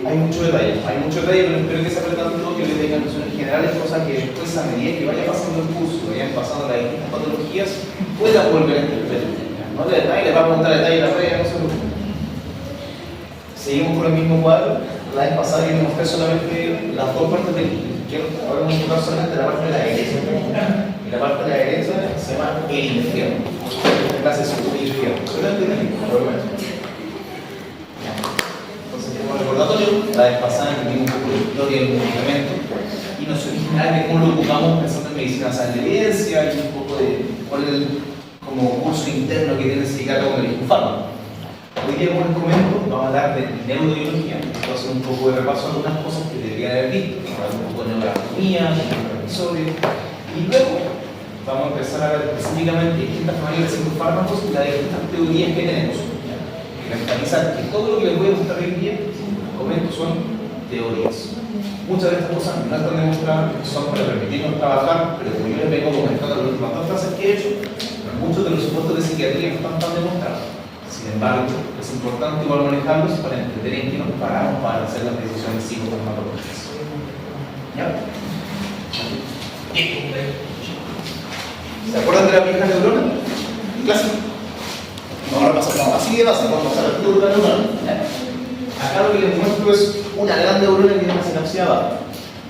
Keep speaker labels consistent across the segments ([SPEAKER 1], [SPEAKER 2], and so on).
[SPEAKER 1] hay mucho detalle, pero espero que se aprendan todo, que les den nociones generales, cosas que después, a medida que vaya pasando el curso, que vayan pasando las distintas patologías, puedan volver a interpretar. No de detalle, les va a preguntar detalle la regla, no se preocupen. Seguimos con el mismo cuadro. La vez pasada yo mostré solamente las dos partes del izquierdo, ahora vamos a enfocar solamente la parte de la derecha. Y la parte de la derecha se llama el infierno. Esta clase es un infierno. Solamente el infierno. Entonces, como recordatorio, la vez pasada vimos un poco de historia del medicamento y nociones generales de cómo lo ocupamos pensando en medicina basada en evidencia y un poco de cuál es el como curso interno que tiene ese cada uno de los fármacos. Hoy día, como les comento, vamos a hablar de neurobiología. Voy a hacer un poco de repaso a algunas cosas que deberían haber visto. Vamos a hablar un poco de neuroanatomía, de neuroepisodio. Y luego vamos a empezar a ver específicamente distintas familias de psicofármacos y las distintas teorías que tenemos. Y mentalizar que todo lo que les voy a mostrar hoy día, como comento, son teorías. Muchas de estas cosas no están demostradas, son para permitirnos trabajar, pero como yo les vengo comentando en las últimas dos clases que he hecho, muchos de los supuestos de psiquiatría no están tan demostrados. Sin embargo, es importante igual manejarlos para entender en qué nos paramos para hacer las decisiones psicofarmacológicas. ¿Ya? ¿Se acuerdan de la vieja neurona? Clásico. Vamos a repasar así de base, vamos a pasar al futuro de la neurona. Acá lo que les muestro es una gran neurona que tiene una sinapsis abajo.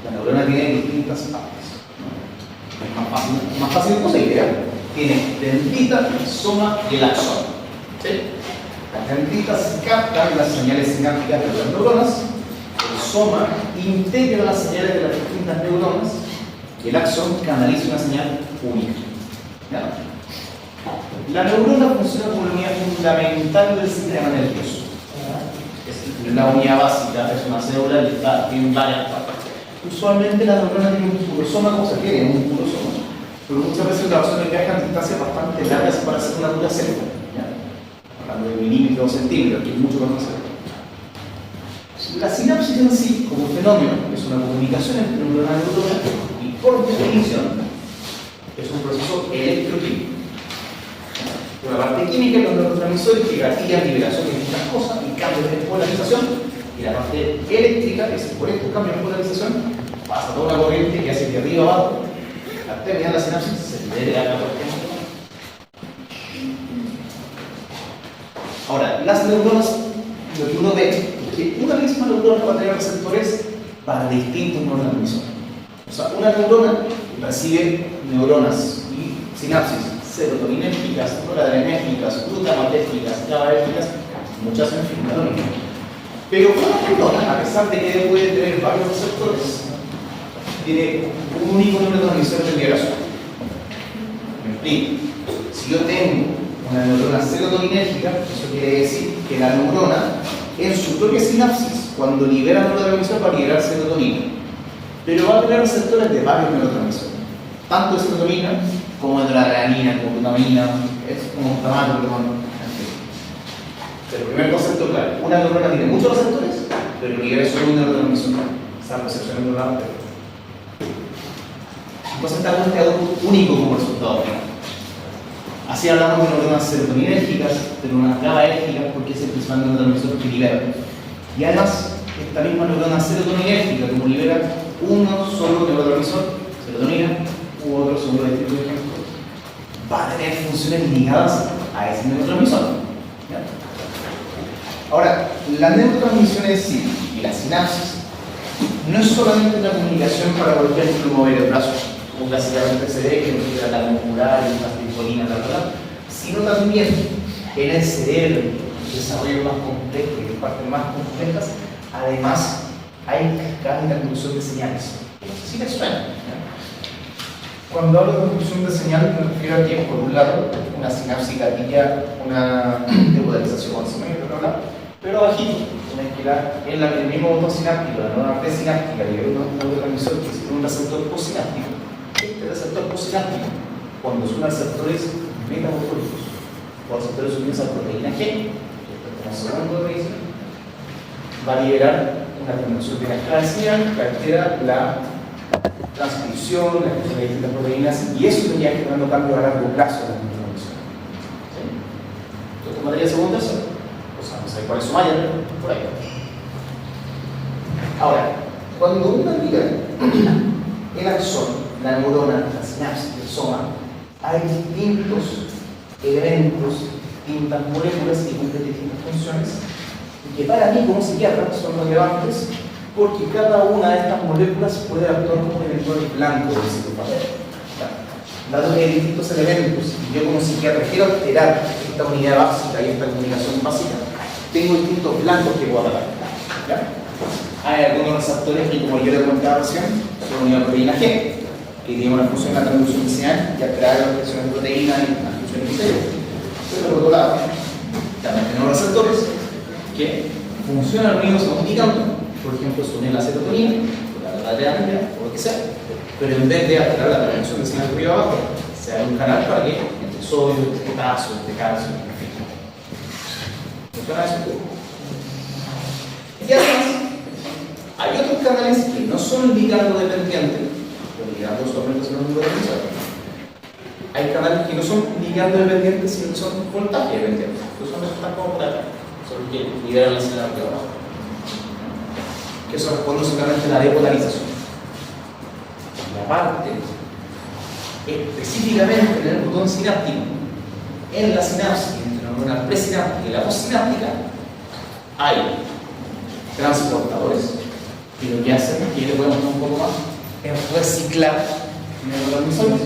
[SPEAKER 1] La neurona tiene distintas partes. Es más fácil de conseguir, ¿eh? Tiene dendrita, soma y el axón. ¿Sí? Las dendritas captan las señales sinápticas de las neuronas, el soma integra las señales de las distintas neuronas y el axón canaliza una señal única. ¿Ya? La neurona funciona como una unidad fundamental del sistema nervioso. Es la unidad básica, es una célula que está en varias partes. Usualmente la neurona tiene un purosoma, como se quiere, un purosoma, pero muchas veces las personas viajan distancias bastante largas para hacer una dura célula. Hablando de milímetros o centímetros, que es mucho más fácil. La sinapsis en sí, como fenómeno, es una comunicación entre una neurona y, por definición, es un proceso electroquímico. Una parte química, los neurotransmisores que gatillan liberación de distintas cosas y cambios de polarización, y la parte eléctrica, que es por estos cambios de polarización, pasa toda una corriente que hace que arriba abajo, al terminar la sinapsis, se libere a la corriente. Ahora, las neuronas, lo que uno ve es que una misma neurona va a tener receptores para distintos neurotransmisores. O sea, una neurona recibe neuronas y sinapsis serotoninérgicas, noradrenérgicas, glutamatérgicas, GABAérgicas, muchas en fin, no lo mismo. Pero una neurona, a pesar de que puede tener varios receptores, tiene un único neurotransmisor de liberación. Me explico. Si yo tengo una neurona serotoninérgica, eso quiere decir que la neurona, en su propia sinapsis, cuando libera neurotransmisor, va a liberar serotonina. Pero va a tener receptores de varios neurotransmisores. Tanto de serotonina, como de noradrenalina, como glutamina, es como un tamaño, el primer concepto claro, una neurona tiene muchos receptores, pero libera solo un neurotransmisor. Esa recepción neuronal. Entonces está un único como resultado. Así hablamos de neuronas serotoninérgicas, de neuronas GABAérgicas, porque es el principal neurotransmisor que libera. Y además, esta misma neurona serotoninérgica, como libera uno solo neurotransmisor, serotonina, u otro seguro de tipo de ejemplo, va a tener funciones ligadas a ese neurotransmisor. ¿Ya? Ahora, la neurotransmisión en sí y la sinapsis no es solamente una comunicación para, por ejemplo, mover el brazo, como clásicamente se ve, que nos queda la muscular y la tricolina, sino también en el cerebro, el desarrollo más complejo y las partes más complejas. Además, hay cascadas de transducción de señales. No sé si les suena. Cuando hablo de transducción de señales, me refiero a que, por un lado, una sinapsis gatilla una depolarización, pero bajito, en el mismo botón sináptico, la nueva presináptica, y hay un neurotransmisor que es un receptor posináptico. Este receptor posináptico, cuando son receptores metabólicos o receptores unidos a proteína G, como segundo de medicina, va a liberar una transducción de una escala de señal que altera la transcripción, la expresión de distintas proteínas, y eso ya generando cambios a largo plazo en la transducción. ¿Sí? Entonces, materia segunda, o sea, no sé cuál es su malla, pero por ahí. Ahora, cuando uno liga el axón, la neurona, la sinapsis, el soma, hay distintos elementos, distintas moléculas que cumplen distintas funciones, y que para mí como psiquiatra son relevantes porque cada una de estas moléculas puede actuar como un electrón blanco del psicofármaco. Dado que hay distintos elementos y yo como psiquiatra quiero alterar esta unidad básica y esta comunicación básica, tengo distintos blancos que puedo atacar. ¿Ya? Hay algunos receptores que, como yo les comentaba recién, son una proteína G, que tiene una función en la transducción de señal y atrae las funciones de proteína y las funciones de cerebro. Pero por otro lado, también tenemos receptores que funcionan unidos a un ligando, por ejemplo, se unen la serotonina, la adrenalina, o lo que sea, pero en vez de alterar la transducción de señal por arriba abajo, se abre un canal para que entre sodio, entre potasio, entre calcio, en fin. ¿Funciona eso? Y además, hay otros canales que no son ligando dependientes, los ligandos solamente son los neurotransmisores. Hay canales que no son ligando dependientes, sino que son voltaje dependientes. Los son los que están como por acá, son los que liberan la señal de abajo. Que eso responde solamente a la depolarización. La parte específicamente en el botón sináptico, en la sinapsis, entre la neurona presináptica y la postsináptica, hay transportadores que lo que hacen, que yo le voy a mostrar un poco más, es reciclar neurotransmisores.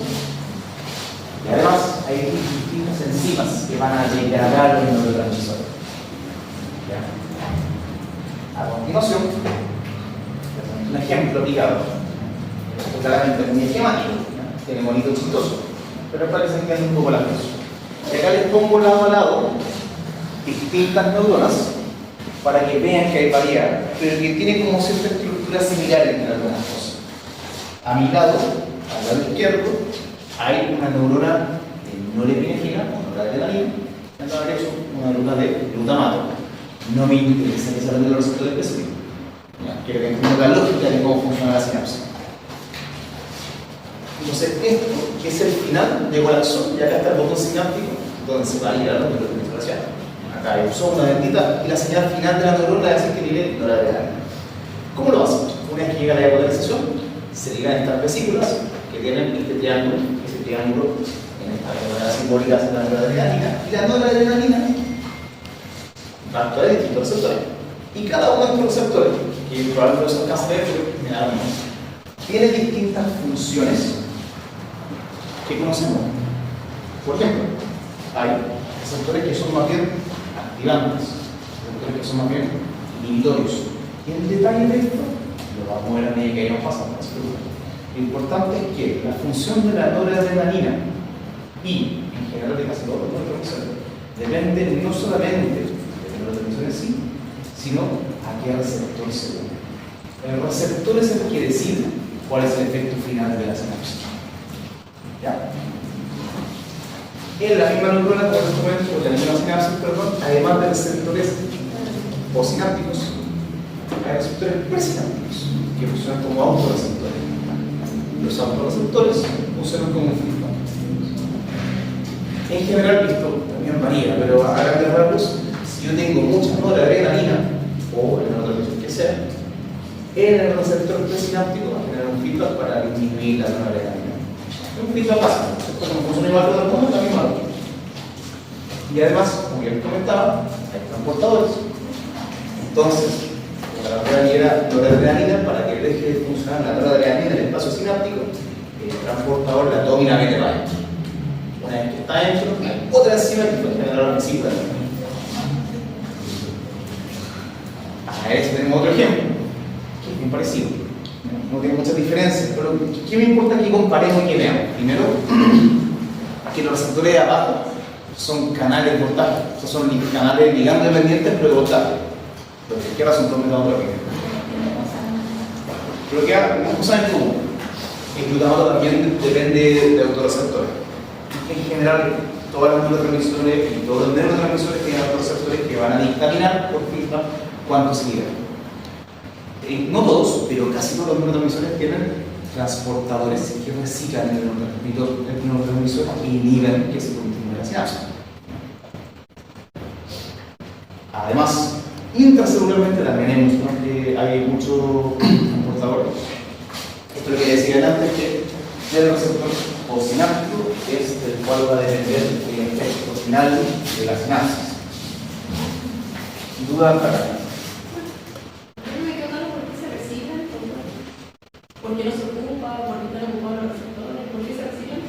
[SPEAKER 1] Y además hay distintas enzimas que van a degradar los neurotransmisores. ¿Ya? A continuación, un ejemplo aplicado. Esto claramente es muy esquemático, ¿ya? Tiene monito chistoso, pero es para que se entienda un poco la cosa. Y acá les pongo lado a lado distintas neuronas para que vean que hay variedad, pero que tienen como cierta estructura similar en algunas cosas. A mi lado, al lado izquierdo, hay una neurona de norepinefrina, una neurona de adrenalina, y al lado derecho, una neurona de glutamato. No me interesa que se hable de los receptores específicos. Quiero que entiendan la lógica de cómo funciona la sinapsis. Entonces, esto que es el final de colapso, y acá está el botón sináptico, donde se va a ligar los neurotransmisores. Acá hay un son, una bendita, y la señal final de la neurona es que ligue noradrenalina. ¿Cómo lo hacen? Una vez que llega la depolarización, se ligan estas vesículas que tienen este triángulo, ese triángulo en esta manera simbólica hace la noradrenalina, y la noradrenalina va a actuar en distintos receptores. Y cada uno de estos receptores, que probablemente son alcanza de ver, tiene distintas funciones que conocemos. Por ejemplo, hay receptores que son más bien activantes, receptores que son más bien inhibitorios. Y el detalle de esto lo vamos a ver a medida que vayamos pasando. Lo importante es que la función de la noradrenalina y, en general, de casi todos los neurotransmisores, depende no solamente del neurotransmisor en sí, sino a qué receptor se une. El receptor es el que decide cuál es el efecto final de la sinapsis. ¿Ya? En la misma neurona, como les comento, o la misma sinapsis, perdón, además de receptores postsinápticos, hay receptores presinápticos que funcionan como autorreceptores. Los autorreceptores funcionan como un feedback. En general, esto también varía, pero a grandes rasgos, si yo tengo mucha noradrenalina, o en otra cosa que sea, en el receptor presináptico va a generar un feedback para disminuir la noradrenalina. Un feedback básico, como funciona igual que todo el mundo, la misma lógica. Y además, como ya les comentaba, hay transportadores. Entonces, la noradrenalina, para que deje de funcionar la noradrenalina en el espacio sináptico, el transportador la domina para adentro. Una vez que está adentro, hay otra enzima que puede generar una vesícula. A eso tenemos otro ejemplo, que es bien parecido. No tiene muchas diferencias, pero ¿qué me importa que comparemos y que veamos? Primero, que los receptores de abajo son canales de voltaje, o sea, son canales ligando dependientes pero de voltaje. Los de izquierda son dos metanotrópicos. Pero que hay unas cosas en común. El glutamato también depende de autorreceptores. En general, todos los neurotransmisores y todos los neurotransmisores tienen autorreceptores que van a dictaminar por feedback cuánto se libera. No todos, pero casi todos los neurotransmisores tienen transportadores que reciclan el neurotransmisor e inhiben que se continúe la sinapsis. Además, Intracelularmente también hay mucho comportador. Esto lo que decía antes, que del receptor postsináptico es del cual va a depender el efecto final de la sinapsis. ¿Duda para acá?
[SPEAKER 2] Me quedo claro por qué se reciben, por qué no se ocupa, por qué están ocupados los receptores, por qué se reciben.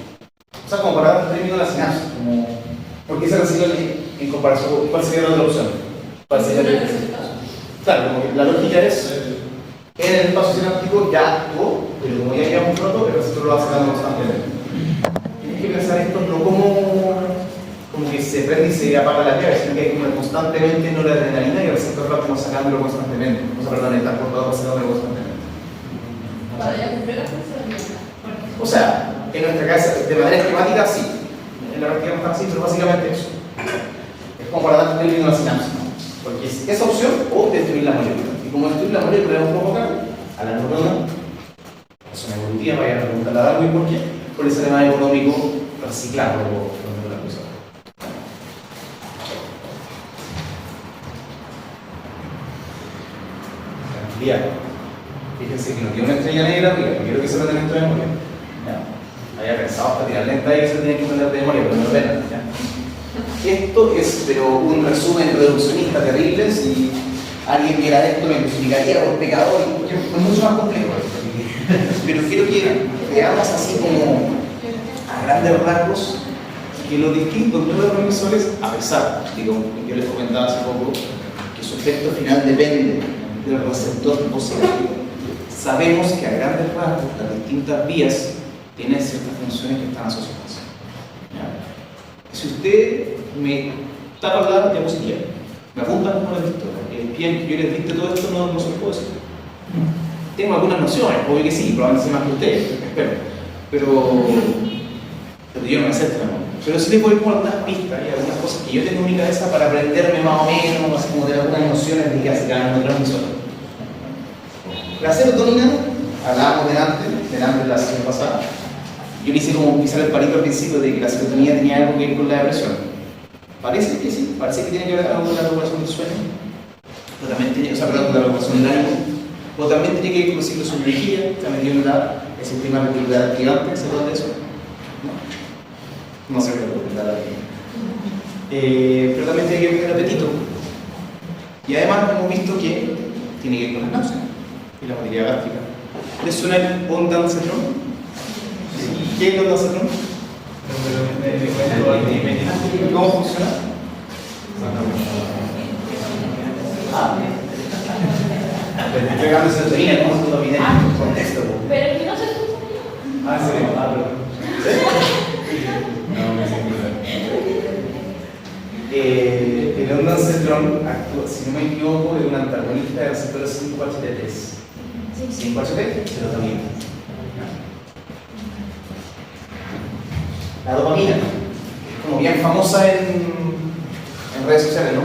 [SPEAKER 1] O sea, como para dar término de la sinapsis, como ¿por qué se reciben en comparación? ¿Cuál sería la otra opción? ¿Cuál sería el resultado? Claro, como que la lógica es en el espacio sináptico ya actuó, pero como ya llevamos un rato, el receptor lo va sacando constantemente. Tienes que pensar esto no como que se prende y se apaga la llave, sino que hay como constantemente noradrenalina y el receptor va como sacándolo constantemente. O sea, perdón, el transportador va sacándolo constantemente.
[SPEAKER 2] Para ya cumplir la función.
[SPEAKER 1] O sea, en nuestra cabeza, de manera esquemática, sí. En la práctica no está así, pero básicamente eso. Es como para dar término a la sinapsis, ¿no? Porque es esa opción o destruir la molécula. Y como destruir la molécula es un poco caro, a la neurona, es una evolutiva, vayan a preguntarle a Darwin por qué, por ese tema económico reciclarlo o la cosa. Tranquilidad. Fíjense que no quiero una estrella negra, no quiero que se metan esto de memoria. Ya. Había pensado hasta tirar lenta y que se tenía que poner de memoria, pero no lo ven. Esto es, pero un resumen reduccionista terrible. Si alguien viera esto, me crucificaría por pecador, es mucho más complejo. Pero quiero que veamos así como a grandes rasgos que los distintos neurotransmisores, a pesar de que yo les comentaba hace poco, que su efecto final depende del receptor postsináptico, sabemos que a grandes rasgos las distintas vías tienen ciertas funciones que están asociadas. ¿Ya? Si usted me tapa la diapositiva, me apuntan con el dictador, bien, yo les dicte todo esto, no se lo puedo decir. Tengo algunas nociones, obvio que sí, probablemente sé más que ustedes, espero, pero yo no me acepto, ¿no? Pero sí les voy como algunas pistas y algunas cosas que yo tengo en mi cabeza para aprenderme más o menos, así como tener algunas nociones de qué hace cada neurotransmisor. La serotonina, hablábamos delante de la sesión pasada, yo le hice como pisar el palito al principio de que la serotonina tenía algo que ver con la depresión. Parece que sí, parece que tiene que ver algo con la regulación del sueño, o también tiene, con la regulación del ánimo, o también tiene que ver con los ciclos de energía, también tiene el sistema reticular activante, ¿se acuerdan de eso? No sé qué preguntar aquí. Pero también tiene que ver con el apetito. Y además hemos visto que tiene que ver con las náuseas y la materia gástrica. ¿Les suena el ondansetron? ¿Qué es el ondansetron? ¿Cómo funciona? Estoy pegando serotonina, ¿cómo se lo olvidé en el contexto?
[SPEAKER 2] Pero es que no se escucha.
[SPEAKER 1] Sí, perdón. No, me siento el ondansetron actúa, si no me equivoco, es un antagonista de receptores 5-HT3. 5-HT, serotonina. La dopamina, como bien famosa en redes sociales, ¿no?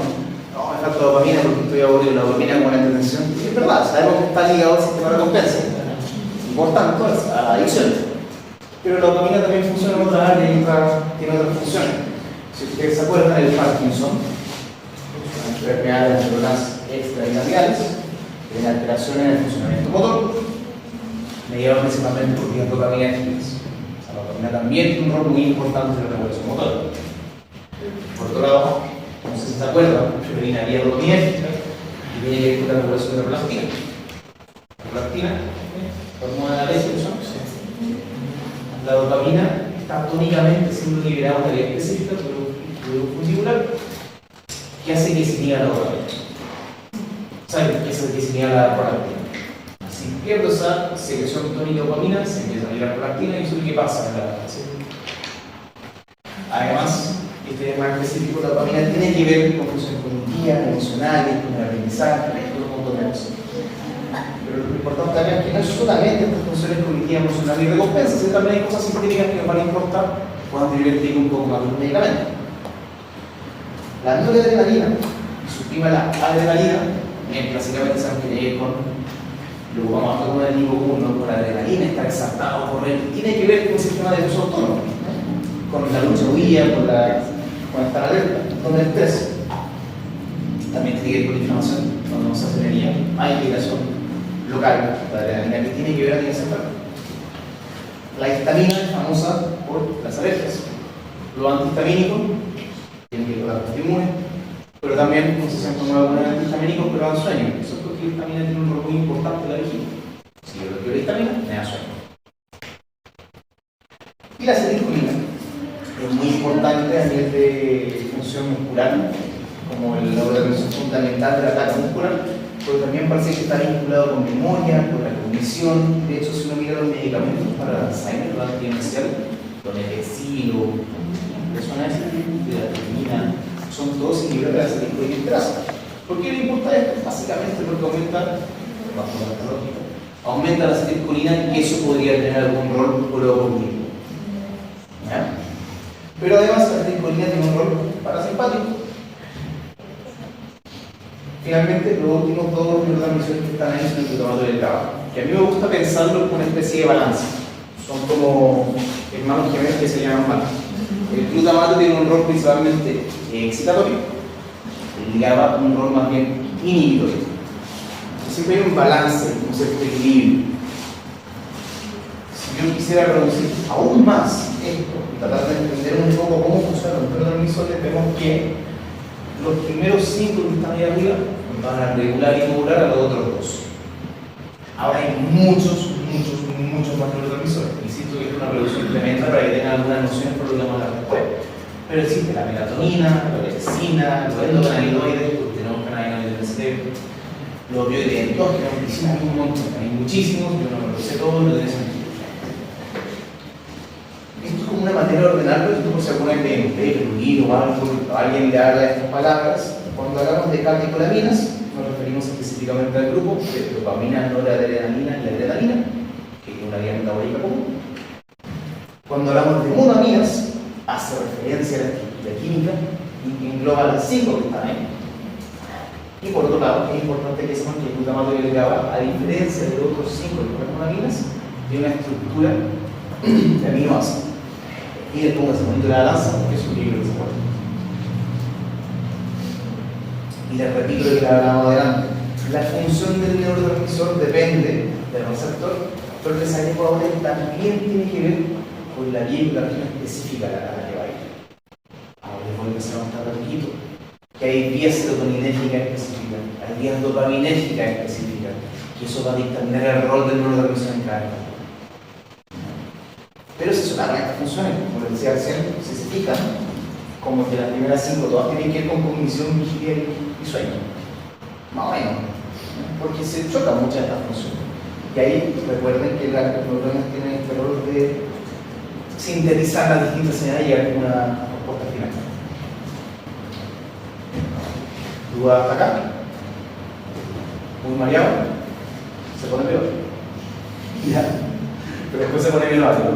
[SPEAKER 1] No, me falta dopamina porque estoy aburrido. La dopamina como la entretención. Es verdad, sabemos que está ligado al sistema de recompensa. Y por tanto, a la adicción. Pero la dopamina también funciona en otra área y tiene otras funciones. Si ustedes se acuerdan, el Parkinson, una enfermedad de las neuronas extrahilaterales, tiene alteraciones en el funcionamiento motor, mediado principalmente por vías dopaminérgicas. La dopamina también tiene un rol muy importante en la regulación motor. Por otro lado, no sé si se acuerdan, la vía dopaminérgica y tiene que ver con la regulación de la prolactina. La prolactina, hormona de la leche, ¿no? La dopamina está tónicamente siendo liberada de una vía específica por un fundibular que hace que se niega la dopamina. ¿Saben qué hace que se niega la prolactina? Si pierdo esa secreción tónica de dopamina, se empieza a liberar prolactina y eso es lo que pasa en la adaptación. Además, este tema específico de la dopamina tiene que ver con funciones cognitivas, emocionales, con el aprendizaje, con un montón de cosas. Pero lo importante también es que no es solamente estas funciones cognitivas, emocionales y recompensas, sino también hay cosas sintéticas que nos van a importar cuando divertir un poco más de un medicamento. La noradrenalina suprime la adrenalina, clásicamente saben que llegue con, luego vamos a tomar el nivel 1 con la adrenalina, estar exaltado, correr, tiene que ver con el sistema de uso autónomo, con la lucha huida, con estar alerta, con el estrés. también tiene que ver con la inflamación, cuando no se hace minería, hay irrigación local, la adrenalina que tiene que ver con esa parte. La histamina es famosa por las alergias. Los antihistamínicos tienen que ver con la respuesta inmune, pero también no sé si han tomado algunos antihistamínicos, pero dan sueño. Eso es porque la histamina tiene un rol muy importante en la vigilia. Si yo bloqueo la histamina, me da sueño. Y la acetilcolina es muy importante a nivel de función muscular, como el órgano fundamental del ataque muscular, pero también parece que está vinculado con memoria, con la cognición. De hecho, si uno mira los medicamentos para el Alzheimer, lo antidemencial, donepezil o personas de la termina, son todos inhibidores de la acetilcolina. ¿Por qué le importa esto? Básicamente porque aumenta la acetilcolina y eso podría tener algún rol cognitivo. ¿Ya? Pero además la acetilcolina tiene un rol parasimpático. Finalmente, los últimos dos neurotransmisores que están ahí son el glutamato y el GABA, que a mí me gusta pensarlo como una especie de balance. Son como hermanos gemelos que se llaman mal. El glutamato tiene un rol principalmente excitatorio, el GABA un rol más bien inhibitorio. Siempre hay un balance, un cierto equilibrio. Si yo quisiera reducir aún más esto y tratar de entender un poco cómo funcionan los neurotransmisores, vemos que los primeros 5 que están ahí arriba van a regular y modular a los otros dos. Ahora hay muchos más neurotransmisores. Insisto que es una reducción tremenda para que tengan algunas nociones por lo que vamos a hablar después. Pero existe la melatonina, la leucina, los endocannabinoides, porque tenemos cannabinoides en el cerebro, los opioides endógenos, hicimos un montón, hay muchísimos, yo no lo sé todo, lo tenés aquí. Esto es como una manera de ordenarlo, esto por si alguna vez leen un paper, un libro o algo, alguien le habla de estas palabras. Cuando hablamos de catecolaminas, nos referimos específicamente al grupo de dopamina, noradrenalina y adrenalina, que es una vía metabólica común. Cuando hablamos de monaminas, hace referencia a la estructura química y engloba las 5 que están ahí. Y por otro lado, es importante que sepan que el glutamato y el GABA, a diferencia de los otros 5 de las monaminas, tiene una estructura de aminoácidos. Y le pongas el momento de la balanza porque es un libro que se puede. Y les repito lo que le hablábamos adelante. La función del neurotransmisor depende del receptor, pero el desarrollo también tiene que ver con la vía y la región específica a la que va a ir. Ahora les voy a empezar a mostrar un poquito que hay vías serotoninérgicas específicas, hay vías dopaminérgicas específicas, que eso va a dictaminar el rol del neurotransmisor en cada uno. Pero si sonaron estas funciones, como les decía recién, si se fijan, como que las primeras 5 todas tienen que ver con cognición, vigilia y sueño. Más o menos, porque se chocan muchas de estas funciones. Y ahí recuerden que las neuronas tienen este rol de sintetizar las distintas señales y llegar a una respuesta final. ¿Duda hasta acá? ¿Muy mareado? ¿Se pone peor? Ya. Pero después se pone bien básico.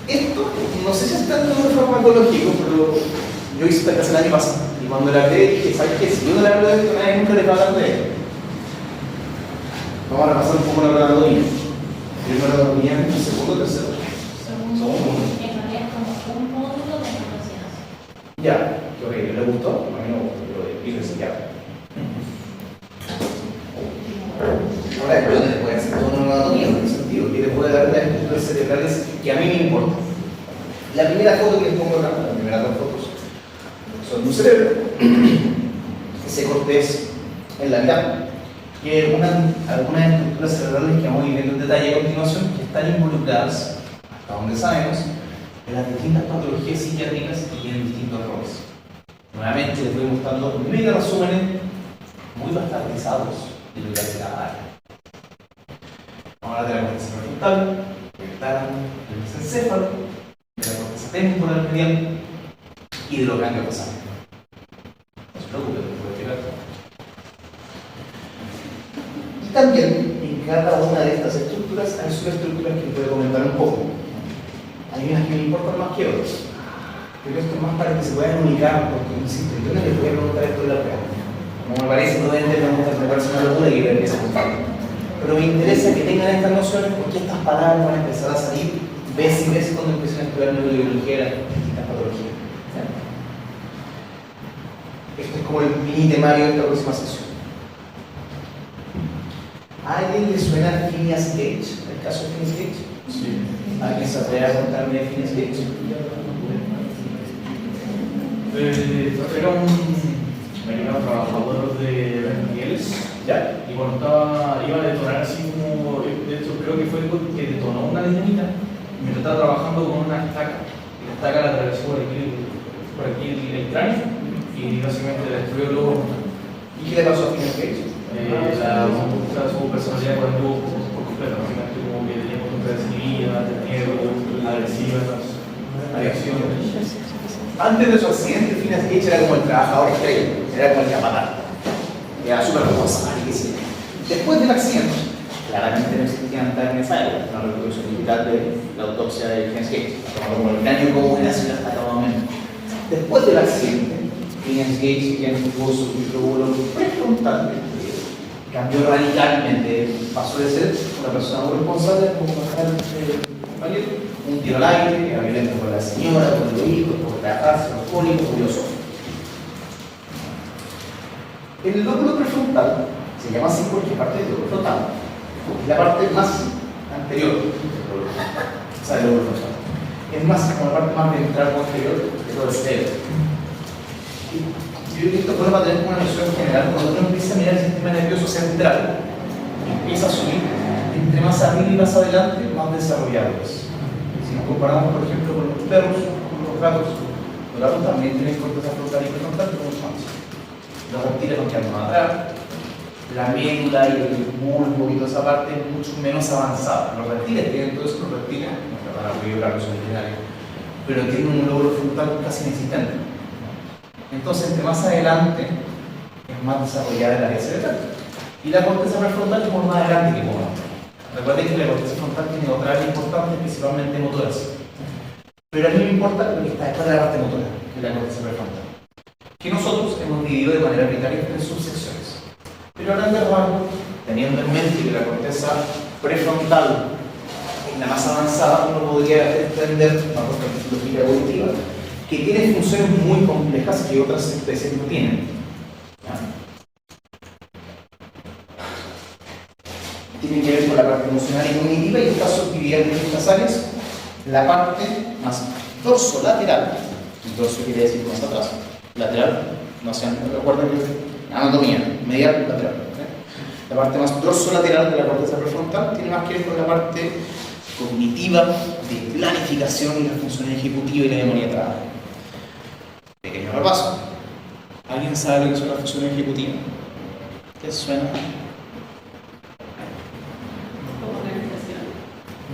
[SPEAKER 1] Esto, no sé si es tanto un farmacológico, pero yo hice esta clase el año pasado. Y cuando la hablé dije, ¿sabes qué? Si yo no le hablo de esto, nadie nunca le va a hablar de esto. Vamos a repasar un poco la anatomía. Primero la anatomía, segundo, tercero. Segundo.
[SPEAKER 2] En realidad es como un módulo de neurociencia.
[SPEAKER 1] Ya, qué horrible. ¿Le gustó? A mí no me gustó, pero dije ya. Ahora, pero le puede hacer toda una anatomía en ese sentido, que le puede dar las estructuras cerebrales que a mí me importan. La primera foto que les pongo acá, las primeras 2 fotos, son de un cerebro. Ese cortés en la mitad. Y hay algunas estructuras cerebrales que vamos a ir viendo en detalle a continuación, que están involucradas, hasta donde sabemos, en las distintas patologías psiquiátricas y tienen distintos roles. Nuevamente les voy mostrando mega resúmenes muy bastardizados de lo que hace cada área. Ahora tenemos el cerebro frontal, el tálamo, el mesencéfalo, de la corteza temporal medial y de los ganglios basales. No se preocupen, les voy a explicar. Y también en cada una de estas estructuras hay subestructuras que les voy a comentar un poco. Hay unas que me importan más que otras, pero esto es más para que se puedan ubicar, porque insisto, yo no les voy a preguntar esto de la prueba. Como me parece, no deben me parece una locura y que empieza a contar. Pero me interesa que tengan estas nociones porque estas palabras van a empezar a salir vez y vez cuando empiecen a estudiar neurobiología de las distintas patologías. ¿Sí? Esto es como el mini temario de esta próxima sesión. ¿A alguien le suena Phineas Gage? ¿El caso de Phineas Gage?
[SPEAKER 3] Sí.
[SPEAKER 1] ¿Alguien se atreve a contarme de Phineas Gage?
[SPEAKER 3] Era un americano trabajador de Bernales.
[SPEAKER 1] ¿Ya?
[SPEAKER 3] Y cuando iba a detonar así como, de hecho creo que fue el que detonó una dinamita, mientras estaba trabajando con una estaca. Y la estaca la atravesó por aquí el cráneo y básicamente destruyó el globo frontal.
[SPEAKER 1] ¿Y qué le pasó a Phineas Gage?
[SPEAKER 3] Su personalidad cambió por completo, básicamente como que tenía costumbre desinhibida, tenía miedo, agresiva, reacciones.
[SPEAKER 1] Antes de su accidente, Phineas Gage era como el trabajador estrella, era como el capataz. Era súper responsable, qué sé yo. Después del accidente, claramente no existían tal en esa época, una reproducción digital de la autopsia de Phineas Gage, como el cráneo como una ciudad hasta cada momento. Después del accidente, Phineas Gage, quien tuvo su micróbulo prefrontal, cambió radicalmente, pasó de ser una persona muy responsable como un tiro al aire, que era violento con la señora, con los hijos, con la casa, alcohólico, curioso. El lóbulo prefrontal se llama así porque es parte del lóbulo frontal, es la parte más anterior del lóbulo frontal, o sea, del lóbulo frontal. Es más como la parte más ventral o anterior de todo el cerebro. Yo creo que esto puede tener una noción general cuando uno empieza a mirar el sistema nervioso central y empieza a subir, entre más arriba y más adelante, más desarrollado es. Si nos comparamos, por ejemplo, con los perros, con los gatos también tienen corteza frontal y prefrontal, pero mucho más. Los reptiles no quedan más atrás, la médula y el bulbo y toda esa parte es mucho menos avanzada. Los reptiles tienen todo eso, los reptiles, no se van a vibrar, son originarios, pero tienen un lóbulo frontal casi inexistente. Entonces, entre más adelante, es más desarrollada el área cerebral. Y la corteza prefrontal es más adelante que por atrás. Recuerden que la corteza frontal tiene otra área importante, principalmente motoras. Pero a mí me importa lo que está después de la parte motora, que es la corteza prefrontal, que nosotros hemos dividido de manera arbitraria en 3 subsecciones. Pero a grandes rasgos, teniendo en mente que la corteza prefrontal es la más avanzada, uno podría entender, bajo esta filosofía evolutiva, que tiene funciones muy complejas que otras especies no tienen. Tienen que ver con la parte emocional y cognitiva y está subdividida en estas áreas. La parte más dorsolateral, dorso quiere decir más atrás, lateral, no sé, recuerden que anatomía, medial, lateral. La parte más dorsolateral de la corteza prefrontal tiene más que ver con la parte cognitiva, de planificación y la función ejecutiva y la memoria de trabajo. Pequeño repaso. ¿Alguien sabe lo que son las funciones ejecutivas? ¿Qué suena?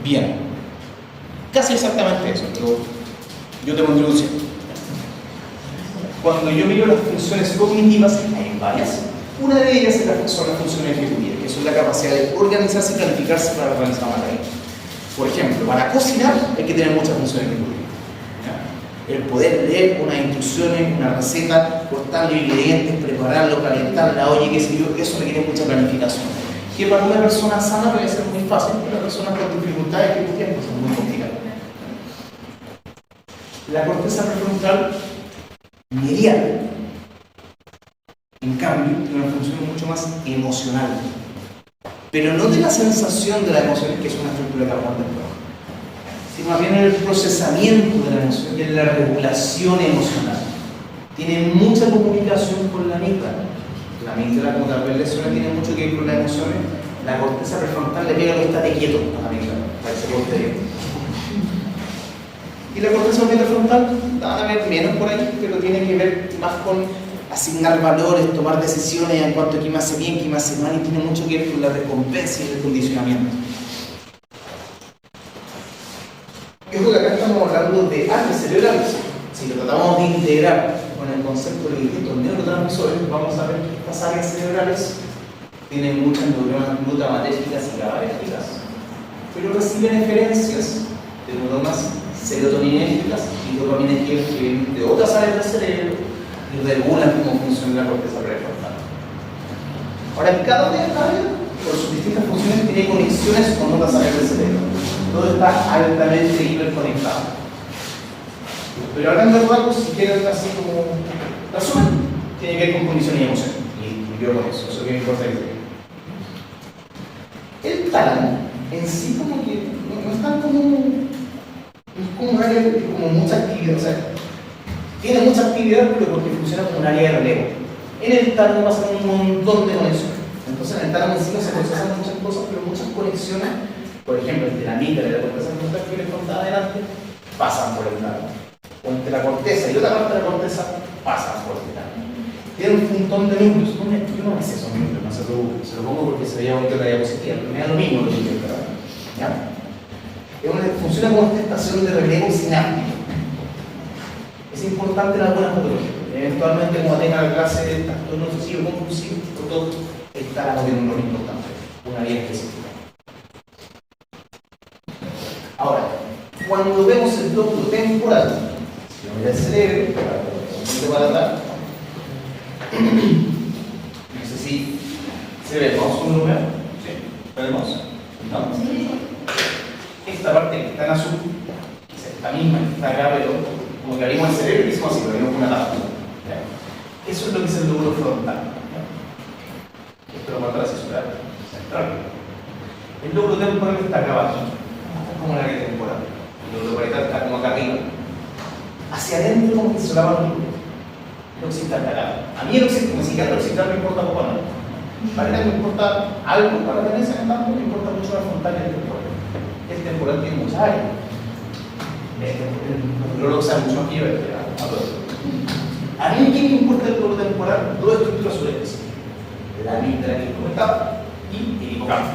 [SPEAKER 1] Bien. Casi exactamente eso, pero yo te pondré un cierto. Cuando yo miro las funciones cognitivas, hay varias. Una de ellas son las funciones ejecutivas, que son la capacidad de organizarse y planificarse para realizar una tarea. Por ejemplo, para cocinar hay que tener muchas funciones ejecutivas. El poder leer unas instrucciones, una receta, cortar los ingredientes, prepararlo, calentar la olla, qué sé yo, eso requiere mucha planificación. Que para una persona sana puede ser muy fácil, pero para personas con dificultades ejecutivas pues es muy complicado. La corteza prefrontal medial, en cambio, tiene una función mucho más emocional, pero no de la sensación de las emociones, que es una estructura que aguanta el trabajo, sino más bien el procesamiento de la emoción, que es la regulación emocional. Tiene mucha comunicación con la amígdala. La amígdala, como tal vez le suena, tiene mucho que ver con las emociones. La corteza prefrontal le pega lo que estate quieto a la amígdala, para que se porte bien. Y la corteza prefrontal, van a ver menos por ahí, pero tiene que ver más con asignar valores, tomar decisiones en cuanto a qué me hace bien, qué me hace mal, y tiene mucho que ver con la recompensa y el condicionamiento. Yo creo que acá estamos hablando de áreas cerebrales. Si lo tratamos de integrar con el concepto de distintos neurotransmisores, vamos a ver que estas áreas cerebrales tienen muchas neuronas glutamatérgicas y GABAérgicas, pero reciben eferencias de neuronas serotoninérgicas y dopaminérgicas que vienen de otras áreas del cerebro y regulan cómo funciona la corteza prefrontal. Ahora, en cada una de estas áreas, por sus distintas funciones, tiene conexiones con otras áreas del cerebro. Todo está altamente hiperconectado. Pero a grandes rasgos, si quieren así como resumen, tiene que ver con condiciones y emociones. Y me quedo con eso, eso es lo que me importa que te diga. El tálamo en sí como que no es tan como un área de como mucha actividad, o sea, tiene mucha actividad pero porque funciona como un área de relevo. En el tálamo pasan un montón de conexiones. Entonces en el tálamo en sí no se procesan muchas cosas, pero muchas conexiones, por ejemplo, entre la amígdala y la corteza frontal que les contaba adelante, pasan por el tálamo. O entre la corteza y otra parte de la corteza, pasan por el tálamo. Tiene un montón de núcleos. Yo no me sé esos núcleos, no se preocupe. Se lo pongo porque se veía bonito en la diapositiva, pero me da lo mismo lo que yo quiero. ¿Ya? Funciona como esta estación de relevo sináptico. Es importante la buena patología. Eventualmente, como tenga la clase de trastorno obsesivo compulsivo, por todo, el tálamo tiene un rol importante, una vía específica. Ahora, cuando vemos el lóbulo temporal, si no mira el cerebro, para atrás, no sé si se ve, vamos con un número. Sí, ¿vemos? No. Esta parte que está en azul, es esta misma que está acá, pero como que abrimos el cerebro y hicimos así, pero no con una tapa. Eso es lo que es el lóbulo frontal. Esto lo manda la cesura central. El lóbulo temporal está acá abajo, es como la área temporal. El lóbulo parietal está como acá arriba. Hacia adentro, como que se solapa el lóbulo. El occipital está acá. A mí el occipital, como si queda el occipital, me importa poco, ¿no? Parietal me importa algo para la tenencia, en tanto me importa mucho la frontal y el temporal. El temporal tiene muchas áreas. El neurólogo sabe mucho más que yo, a mí, ¿qué me importa el lóbulo temporal? Dos estructuras suretes. La amígdala que comentaba y el hipocampo.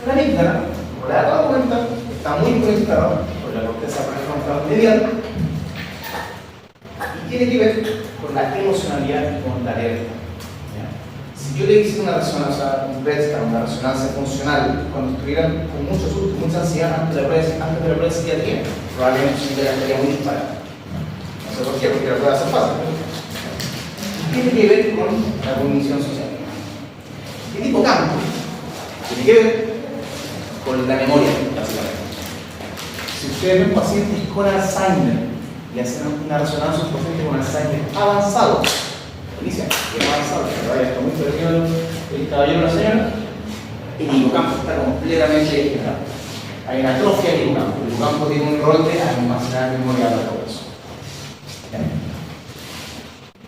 [SPEAKER 1] La amígdala, como la acabo de comentar, está muy conectada con la corteza prefrontal medial y tiene que ver con la emocionalidad y con la alerta. Si yo le hice una resonancia, una resonancia funcional cuando estuvieran con mucho susto, mucha ansiedad antes de la prueba de psiquiatría, probablemente su idea estaría muy disparada. No sé por qué, porque la prueba se fácil. Tiene que ver con la cognición social. El hipocampo tiene que ver con la memoria, básicamente. Si ustedes ven pacientes con Alzheimer y hacen una resonancia un paciente con Alzheimer avanzado, inicia, bien avanzado, que todavía está muy perdido el caballero de la señora, el hipocampo está completamente degenerado. Hay una atrofia del hipocampo. El hipocampo tiene un rol de almacenar memoria de todo eso.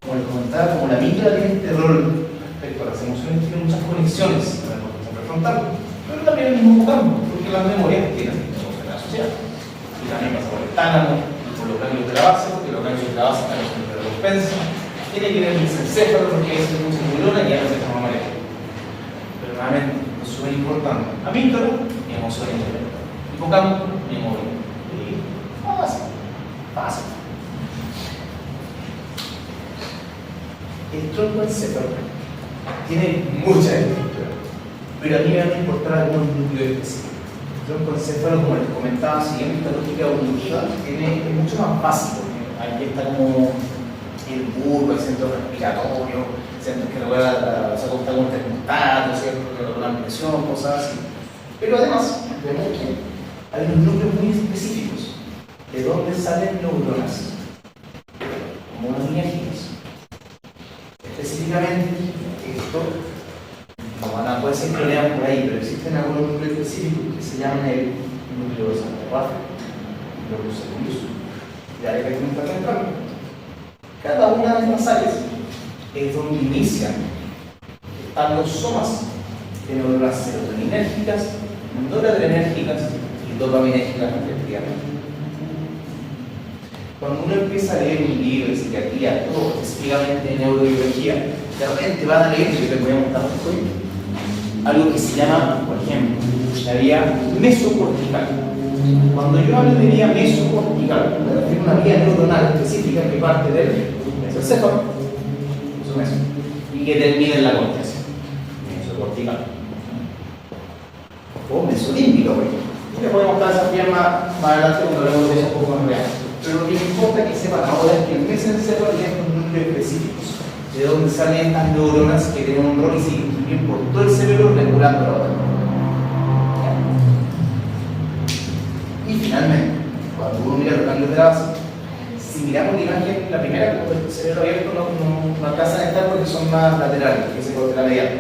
[SPEAKER 1] Como les comentaba, como la amígdala tiene este rol respecto a las emociones, tiene muchas conexiones con la corteza prefrontal, pero también el mismo hipocampo, porque las memorias tienen emociones asociadas. Y también pasa por el tálamo, por los ganglios de la base, porque los ganglios de la base están en la recompensa. Tiene que ver el encéfalo, porque es mucha neurona y ya no se llama memoria. Pero realmente es súper importante. Amígdala, emociones, hipocampo, memoria. Y fácil, fácil. El troncoencéfalo tiene mucha estructura, pero a mí me van a importar algunos núcleos específicos. El troncoencéfalo, como les comentaba, siguiendo esta lógica evolutiva, es mucho más básico. Aquí está como el bulbo, el centro respiratorio, centros que se acosta con el termostato, ¿cierto? La presión, cosas así. Pero además, vemos que hay unos núcleos muy específicos de dónde salen neuronas, como unas líneas giras. Específicamente, esto no van a poder ser cloneados por ahí, pero existen algunos núcleos específicos que se llaman el núcleo de Santa Rafa, el núcleo secundus, y la área que central. Cada una de estas áreas es donde inician están los somas de neuronas serotoninérgicas, noradrenérgicas y dopaminérgicas respectivamente. Cuando uno empieza a leer un libro de psiquiatría, todo específicamente de neurobiología, de repente van a leer, que les voy a mostrar hoy, algo que se llama, por ejemplo, la vía mesocortical. Cuando yo hablo de vía mesocortical, me refiero a una vía neuronal específica que parte del mesoencéfalo, y que termina en la corteza, mesocortical. O mesolímbica, por ejemplo. Les voy a mostrar esa vía más adelante cuando hablemos de eso un poco más real. Pero lo que me importa que sepan ahora es que el mesoencéfalo tiene estos núcleos específicos, de donde salen estas neuronas que tienen un rol y siguen bien por todo el cerebro regulando la otra. Y finalmente, cuando uno mira los ganglios de la base, similar miramos la imagen, la primera, con el cerebro abierto no alcanzan a estar porque son más laterales, que se corte la mediana.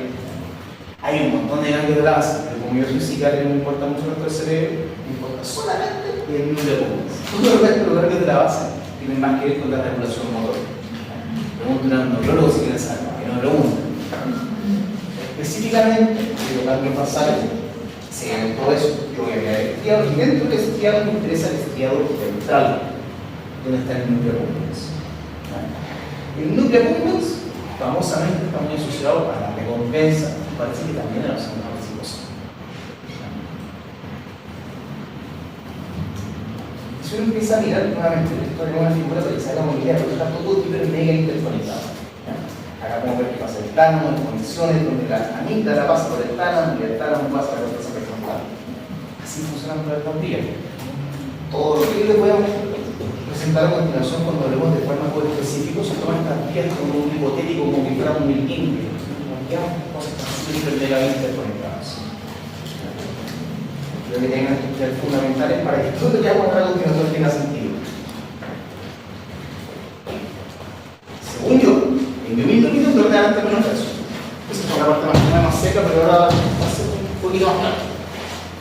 [SPEAKER 1] Hay un montón de ganglios de la base, pero como yo soy sicario, no me importa mucho nuestro cerebro, me importa solamente el núcleo accumbens. Todo el resto de los ganglios de la base tienen más que ver con la regulación motor. Pregunto a un neurólogo si quieren saber, que no lo preguntan. Específicamente, los ganglios basales se ven todo eso. Yo voy a mirar el estriado y dentro del estriado me interesa el estriado ventral, donde está el núcleo accumbens. El núcleo accumbens, famosamente, está muy asociado a la recompensa, parece que también a la segunda participación. Si uno empieza a mirar nuevamente, esto es una figura para que se haga una idea, porque está todo hiper mega interconectado. Acá podemos ver que pasa el tálamo, en condiciones donde la amígdala pasa por el tálamo y el tálamo pasa por la corteza prefrontal. Así funcionan todas las vías. Todo lo que yo les voy a presentar a continuación cuando hablemos de fármacos específicos se toman estas vías como un hipotético, como que fuera un milquín, cosas así mega interconectadas. Creo que tengan que ser fundamentales para que todo lo que hago a continuación tenga sentido. Según yo, en mi humilde opinión, creo que adelante menos eso. Esa es la parte más seca, pero ahora va a ser un poquito más claro.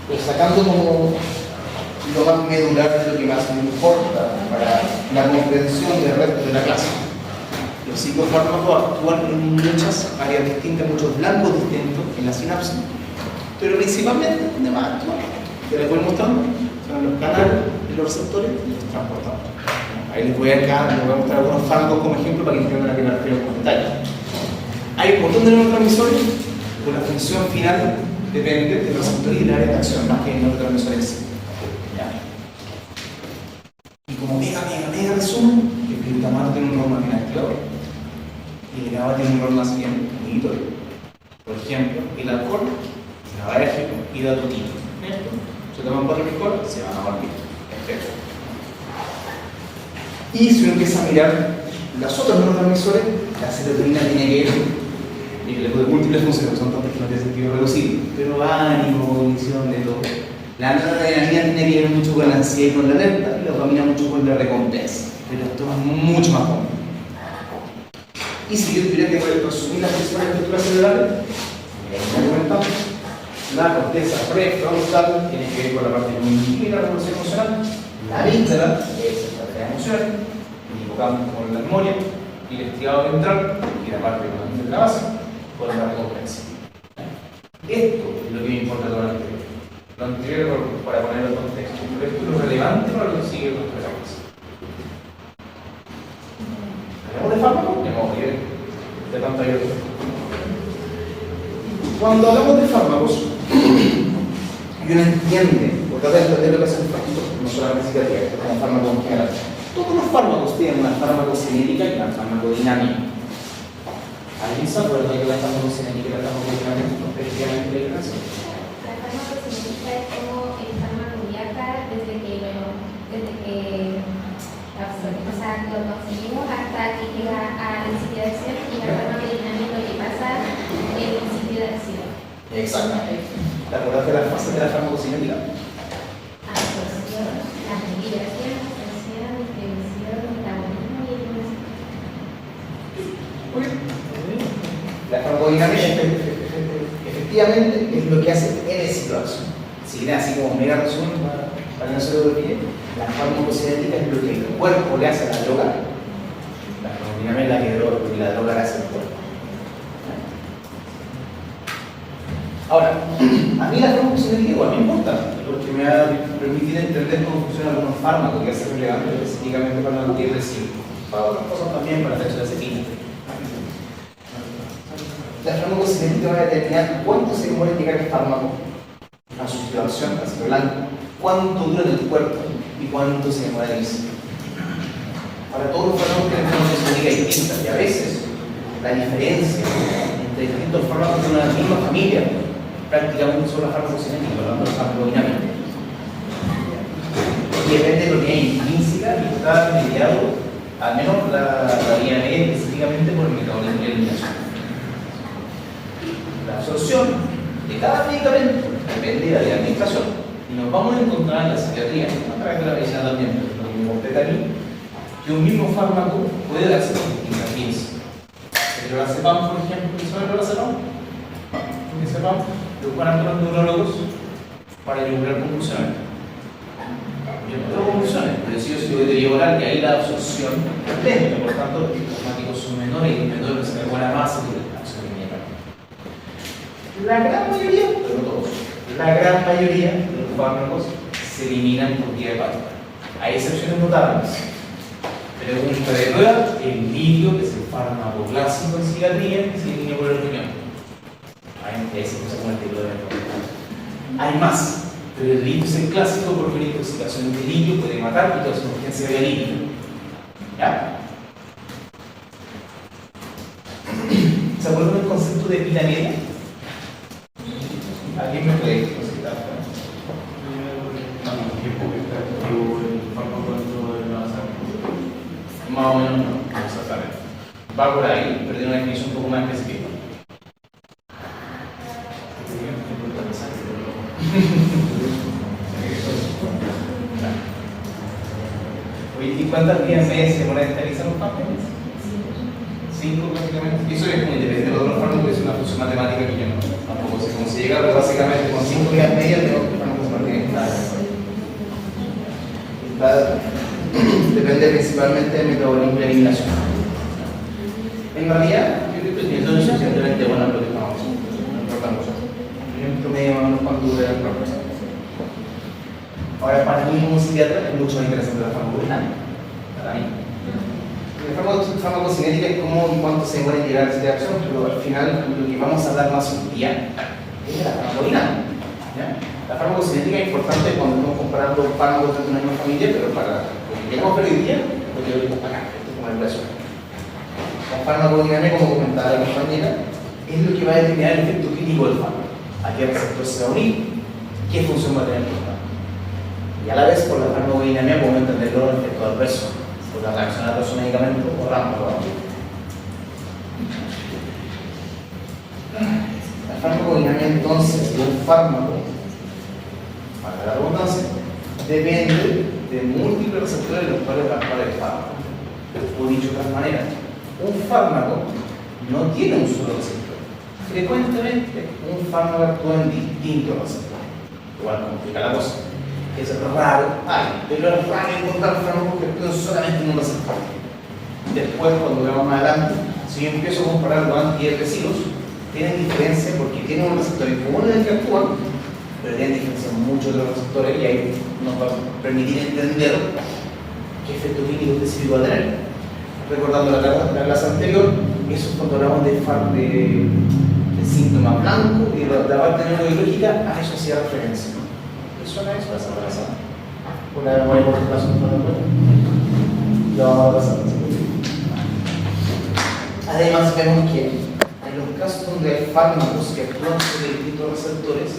[SPEAKER 1] Pues sacando como lo más medular de lo que más me importa para la comprensión del resto de la clase. Los psicofármacos actúan en muchas áreas distintas, muchos blancos distintos en la sinapsis, pero principalmente donde más actúan, que les voy mostrando, son los canales, los receptores y los transportadores. Ahí les voy a mostrar algunos fármacos como ejemplo para que entiendan a qué me refiero con detalle. Hay un montón de neurotransmisores, con la función final depende del receptor y del área de acción, más que el neurotransmisor en sí. Y como mega resumen, el glutamato tiene un rol más bien activador y el GABA tiene un rol más bien inhibitorio. Por ejemplo, el alcohol, GABAérgico y datotino. Se toman 4 licor, se van a dormir. Perfecto. Y si uno empieza a mirar los otros neurotransmisores, la serotonina tiene que ver y que le puede múltiples funciones, son tantas que no tiene sentido reducir, pero ánimo, visión de todo. La noradrenalina tiene que ver mucho con la ansiedad y con la alerta, y la dopamina mucho con la recompensa, pero esto es mucho más común. Y si yo tuviera que resumir las principales estructuras cerebrales, la corteza prefrontal tiene que ver con la parte cognitiva y la regulación emocional, la amígdala, que es la parte de emociones, el hipocampo con la memoria, y el estriado ventral, que es la parte de la base, con la recompensa. Esto es lo que me importa todo el anterior. Lo anterior para ponerlo en contexto, pero esto es lo relevante para lo que sigue con nuestra cabeza. ¿Hablamos de fármacos? Hablamos de pantalla. Cuando hablamos de fármacos, y uno entiende, por tratar de entender lo que es el fármaco, no solamente psiquiatría, esto es como fármaco en general. Todos los fármacos tienen una farmacocinética y una farmacodinámica. ¿Alguien se acuerda que la farmacocinética y la farmacodinámica son efectivamente la diferencia?
[SPEAKER 4] La farmacocinética es como el fármaco viaja desde que o sea, lo conseguimos hasta que llega al principio de acción, y la farmacodinámica es lo que pasa en el principio de acción.
[SPEAKER 1] Exactamente. ¿Te acuerdas de las fases de la farmacocinética?
[SPEAKER 4] Absorción, la liberación, absorción, distribución, metabolismo y eliminación.
[SPEAKER 1] La farmacodinámica efectivamente es lo que hace en el ciclo de acción. Si viene así como mega resumen para no se lo olvide, la farmacocinética es lo que el cuerpo le hace a la droga. La farmacodinámica es la que la droga le hace al cuerpo. Ahora, a mí la farmacocinética igual me importa, porque me va a permitir entender cómo funcionan algunos fármacos que hacen relevante específicamente para la antidepresiva, para otras cosas también, para la benzodiazepina. La farmacocinética va a determinar cuánto se demora en llegar el fármaco a su situación, a su blanco, cuánto dura en el cuerpo y cuánto se demora en irse. Ahora, todos los fármacos tienen farmacocinética distinta y a veces la diferencia entre distintos fármacos de una misma familia prácticamente son las farmacocinéticas, hablando de farmacodinámica. Y depende de lo que hay intrínseca y está mediado, al menos la vía media específicamente por el metabolismo y la eliminación. La absorción de cada medicamento depende de la administración. Y nos vamos a encontrar en la psiquiatría, a través de la medicina también, pero lo que me compete a mí, que un mismo fármaco puede darse con distintas vías. El lorazepam, por ejemplo, ¿qué son el lorazepam? El lorazepam lo ocupan los neurólogos para elucubrar convulsiones. Yo no tengo convulsiones, pero si yo soy deterioro oral, que ahí la absorción es lenta, por tanto, los fármacos son menores y los menores se buena más y la acción inmediata. La gran mayoría, pero no todos, la gran mayoría de los fármacos se eliminan por vía hepática. Hay excepciones notables. Pero en esta de prueba, el litio, que es el fármaco clásico en psiquiatría, se elimina por el riñón. Ahí se usa como el tipo de método. Hay más, pero el litio es el clásico porque una intoxicación de litio puede matar y toda su urgencia de litio. ¿Ya? ¿Se acuerdan del concepto de pila media? ¿Alguien me puede consultar? Más o menos no, exactamente. Va por ahí, pero tiene una definición un poco más específica. Oye, ¿y cuántas días meses se demora en estabilizar los papeles? 5 básicamente. Y eso es como independiente de los fármacos, es una función matemática que yo no tampoco sé cómo se llega, pero básicamente con 5 días media tengo que fármacos se mantienen depende principalmente del metabolismo y la eliminación. En realidad, yo creo que el es suficientemente bueno lo que estamos tratando. En promedio, más o menos cuando dura el proceso. Ahora, para mí como psiquiatra es mucho más interesante la farmacodinámica. Para mí. La farmacocinética es como en cuanto se demora en llegar a esta acción, pero al final lo que vamos a hablar más un día es de la farmacodinámica. ¿Ya? La farmacocinética es importante cuando estamos comparando fármacos de una misma familia, pero para lo que queremos ver hoy día, lo que hoy para acá, esto es como el brazo. La farmacodinámica, como comentaba la compañera, es lo que va a determinar el efecto clínico del fármaco. A qué receptor se va a unir, qué función va a tener el fármaco. Y a la vez, por la farmacodinámica, podemos entenderlo en el efecto adverso, por la reacción adversa a un medicamento o fármaco. La farmacodinámica, entonces, de un fármaco, para la redundancia, depende de múltiples receptores de los cuales va a actuar el fármaco. O dicho de otra manera, un fármaco no tiene un solo receptor. Frecuentemente, un fármaco actúa en distintos receptores. Igual complica la cosa. Es raro, pero es raro encontrar fármacos que actúen solamente en un receptor. Después, cuando veamos más adelante, si yo empiezo a comparar los antidepresivos, tienen diferencia porque tienen un receptor en común en el que actúan, pero tienen diferencia mucho de los receptores y ahí nos va a permitir entender qué efecto clínico específico va a tener. Recordando la clase anterior, eso es cuando hablamos de síntoma blanco y de la parte neurológica, a eso hacía referencia. ¿Qué suena eso a esa razón? Por la memoria por la razón, lo vamos a pasar. Además, vemos que en los casos donde hay fármacos que actúan sobre distintos receptores,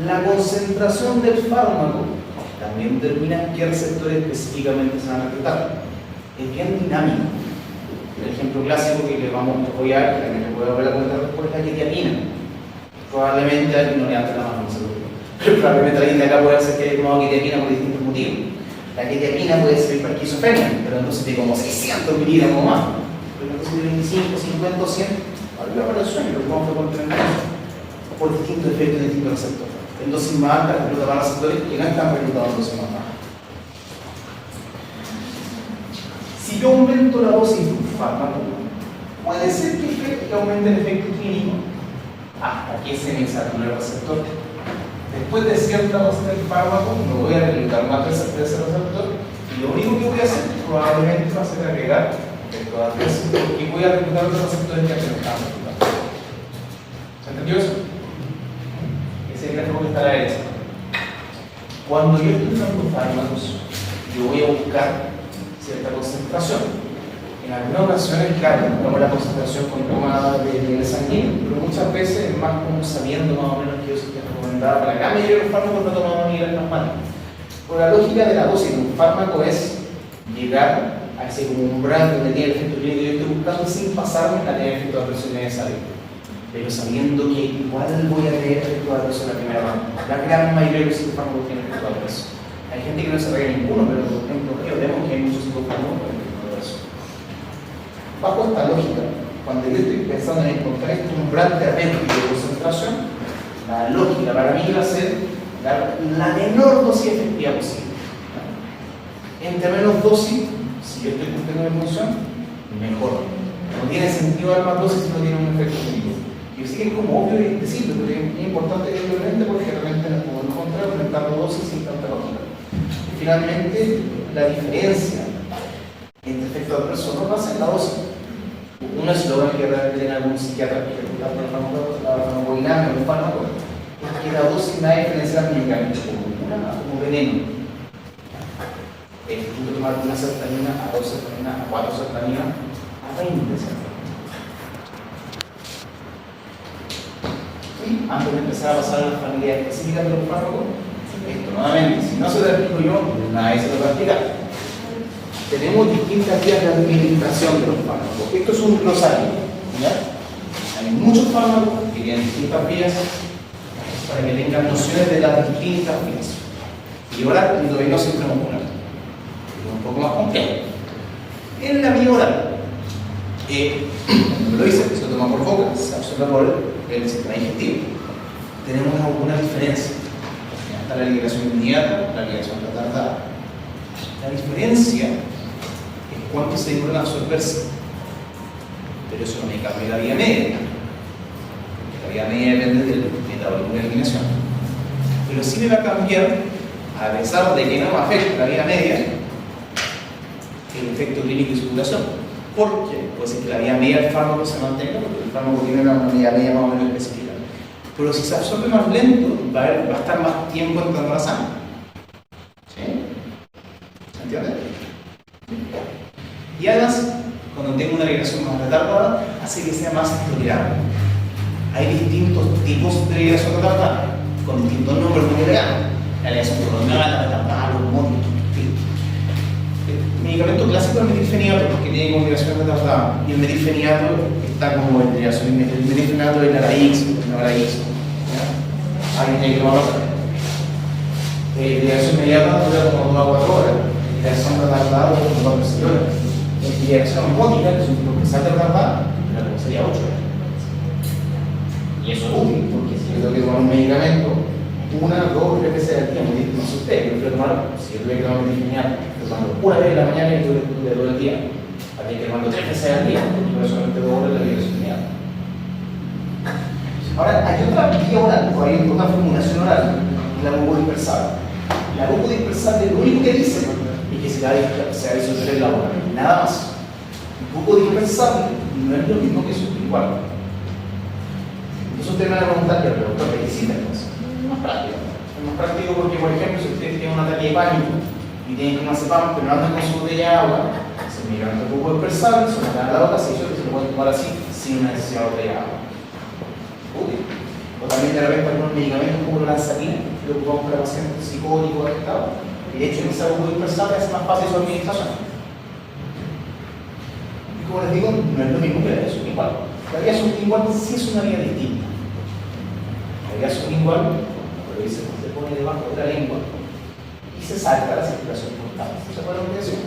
[SPEAKER 1] la concentración del fármaco también determina qué receptores específicamente se van a reclutar. Es bien dinámico. El ejemplo clásico que les voy a dar, que les voy a volver a comentar después, es la quetiapina. Probablemente alguien no levante la mano, no se lo digo. Pero probablemente alguien de acá puede hacer que haya tomado quetiapina por distintos motivos. La quetiapina puede servir para esquizofrenia, pero entonces tiene como 600 miligramos más. Pero entonces de 25, 50 o 100, ayuda para el sueño, lo que vamos a poner en eso. Por distintos efectos de distintos receptores. En dosis más altas recluta más receptores que no están reclutados en dosis más bajas. Si yo aumento la dosis de un fármaco, puede ser que aumente el efecto clínico hasta que se me sature el receptor. Después de cierta dosis del fármaco, no voy a reclutar más de ese receptor y lo único que voy a hacer probablemente va a ser agregar efectos adversos porque voy a reclutar los receptores que antes estaban reclutando. ¿Se entendió eso? Ese es el gráfico que está a la derecha. Cuando yo estoy usando fármacos, yo voy a buscar cierta concentración. En algunas ocasiones, claro, buscamos la concentración con toma de nivel sanguíneo, pero muchas veces es más como sabiendo más o menos que eso es recomendada para la gran mayoría de los fármacos no tomamos a nivel plasmático. Por la lógica de la dosis de un fármaco es llegar a ese como umbral donde tiene el efecto clínico que yo estoy buscando sin pasarme a tener efecto adverso innecesario. Pero sabiendo que igual voy a tener efecto adverso en la primera ronda. La gran mayoría de los psicofármacos tienen efecto adverso. Hay gente que no se rega ninguno, pero por ejemplo, vemos que hay muchos psicofármacos con efecto adverso. bajo esta lógica, cuando yo estoy pensando en encontrar este umbral terapéutico de concentración, la lógica para mí va a ser dar la menor dosis efectiva posible. Entre menos dosis, si yo estoy cumpliendo mi función, mejor. No tiene sentido dar más dosis si no tiene un efecto clínico. Yo sé que es como obvio decirlo, pero es importante que lo entiendan porque realmente no podemos encontrar aumentando dosis sin tanta lógica. Y finalmente, la diferencia entre efecto adverso no pasa en la dosis. Un eslogan que tiene algún psiquiatra que pregunta por la farmacodinamia o el fármaco es que la dosis no hay diferencia del medicamento como cura o como veneno. Tú tomar una sertralina, a 2 sertralina, a 4 sertralina, a 20 sertralina. Y antes de empezar a pasar a las familias específicas de los fármacos, esto nuevamente, si no se lo explico yo, nadie se lo va a explicar. Tenemos distintas vías de administración de los fármacos. Esto es un glosario, ¿ya? Hay muchos fármacos que tienen distintas vías para que tengan nociones de las distintas vías. Y ahora, endovenosa intramuscular. Un poco más complejo. En la vía oral, como lo dice, se toma por boca, se absorbe por el sistema digestivo. Tenemos alguna diferencia. Está la liberación inmediata, la liberación retardada. La diferencia es cuánto se demora en absorberse. Pero eso no me cambia la vía media. La vía media depende del metabolismo de eliminación. Pero sí me va a cambiar, a pesar de que no me afecte la vía media, el efecto clínico y su duración. ¿Por qué? Puede ser que la vía media del fármaco se mantenga, porque el fármaco tiene una vía media más o menos específica. Pero si se absorbe más lento, va a estar más tiempo entrando a la sangre. ¿Sí? ¿Se entiende? Y además, cuando tengo una liberación más retardada, hace que sea más tolerable. Hay distintos tipos de liberación retardada, con distintos nombres muy legales. La liberación prolongada, la retardada, los móviles. El medicamento clásico es el metilfenidato, porque tiene combinación retardada. Y el metilfenidato está como el metilfenidato de la X, alguien tiene que tomarlo. La liberación inmediata dura como 2 a 4 horas. La liberación retardada dura como 4 a 6 horas. La liberación osmótica, que es un progresante retardada, dura como sería 8 horas. Y eso es útil, porque si yo tengo que tomar un medicamento, 1, 2, 3 veces al día, no sé usted, yo quiero tomar, si yo tuve que tomar metilfenidato, tomando una vez en la mañana y de todo el día. Había que tomarlo 3 veces al día, y por solamente 2 horas la liberación inmediata. Ahora, hay otra vía oral, o hay otra formulación oral, la mucodispersable. La mucodispersable lo único que dice es que se va a disolver en la boca, nada más. Mucodispersable no es lo mismo que sublingual. Entonces ustedes me van a preguntar, pero doctor, ¿qué hiciste entonces? Es más práctico. Es más práctico porque, por ejemplo, si ustedes tienen un ataque de pánico y tienen que tomarse pan, pero no andan con su botella de agua, se miran el mucodispersable, se lo dan a la boca, se lo pueden tomar así, sin necesidad de botella de agua. Útil. O también de repente algunos medicamentos como la lanzapina, que lo ocupamos para pacientes psicóticos afectados, y de hecho en esa mucodispersable es más fácil su administración. Y como les digo, no es lo mismo que la vía sublingual. La vía sublingual sí es una vía distinta. La vía sublingual, como lo dice, se pone debajo de la lengua y se salta la circulación portal. ¿Se acuerdan de eso?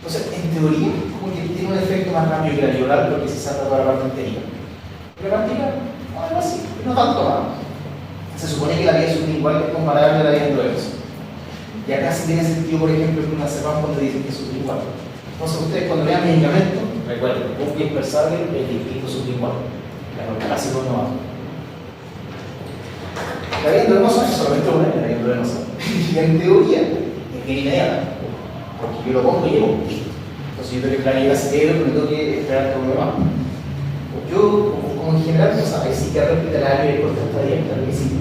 [SPEAKER 1] Entonces, en teoría, como que tiene un efecto más rápido que la vía oral porque se salta toda la parte anterior. Pero en práctica, no es así, no tanto más. Se supone que la vía sublingual es comparable a la vía endovenosa. Y acá sí tiene sentido, por ejemplo, que una sepan cuando dicen que es sublingual. Entonces, ustedes cuando vean medicamentos, recuerden, un dispersable es distinto sublingual. Los clásicos no van. La vía endovenosa es solamente una, la vía endovenosa. Y en teoría, es bien inmediata. Porque yo lo pongo y llevo listo. Entonces, yo tengo que traer el acero, pero tengo que esperar todo lo demás. Yo, como en general, no sabes si que hospitalario y por esta día, claro que sí.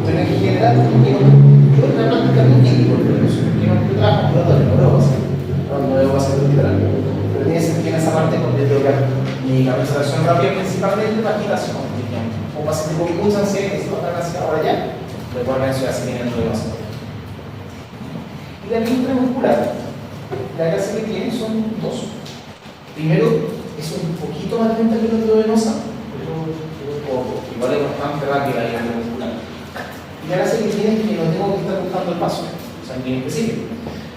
[SPEAKER 1] Pero en general, yo en la práctica no entiendo porque no trabajo ambulatorio, no debo hacer. No debo hacer hospitalario. Pero tiene sentido en esa parte donde tengo que medicamentos de acción rápida, principalmente la agitación. O paciente con mucha ansiedad que se va a estar hacia ahora ya, recuerden eso ya se viene dentro de más. Y la vía intramuscular, la clase que tiene son 2. Primero, es un poquito más lenta que la endovenosa, pero igual es bastante rápida la vía intramuscular. Y la gracia que tiene es que no tengo que estar buscando el paso, o sea, en bien específico.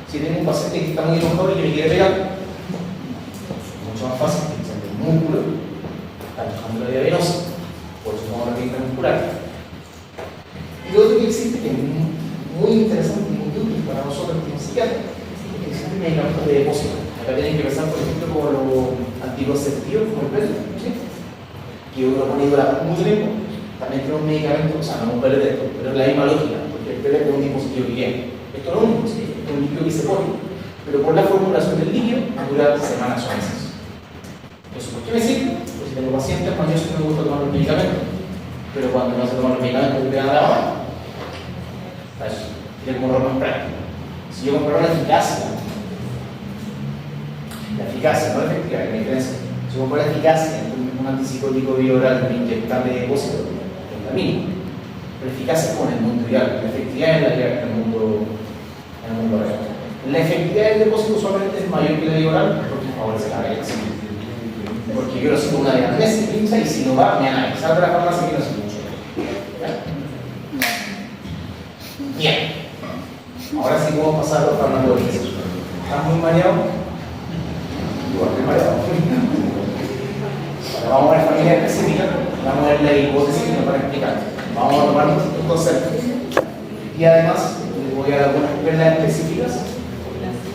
[SPEAKER 1] Si tengo un paciente que está muy enojado y que me quiere pegar, mucho más fácil que el músculo está buscando la vía venosa, por eso vamos a repetir muscular. Y lo otro que existe, que es muy interesante y muy útil para nosotros como psiquiatras, es que existen medicamentos de depósito. Acá tienen que pensar, por ejemplo, como los anticonceptivos, como el PET, ¿sí? Que uno pone durante mucho tiempo. También tenemos medicamentos, o sea, no un PET de esto, pero es la misma lógica, porque el PET es un dispositivo que viene. Esto no es un dispositivo, es un líquido que se pone, pero por la formulación del líquido dura semanas o meses. ¿Eso por qué me sirve? Pues si tengo pacientes mañosos me gusta tomar los medicamentos, pero cuando no se toman los medicamentos que te dan a la mano, tiene como rol más práctico. Si yo comparo la eficacia, no la efectividad, hay una diferencia. Si yo comparo la eficacia entre un antipsicótico bioral y un inyectable de depósito, es la mínima. Pero eficacia es como en el mundo real, la efectividad es la que en el mundo real. La efectividad del depósito usualmente es mayor que la bioral porque favorece la reacción. Porque yo lo sigo una vez al mes, se pincha y si no va, me van a avisar de la farmacia que no se pincha. Bien. Ahora sí podemos pasar a los farmacológicos. ¿Estás muy mareado? Igual que mareado. Ahora vamos a ver familia específica, vamos a ver la hipótesis que nos van a explicar. Vamos a tomar nuestros conceptos. Y además, les voy a dar algunas perlas específicas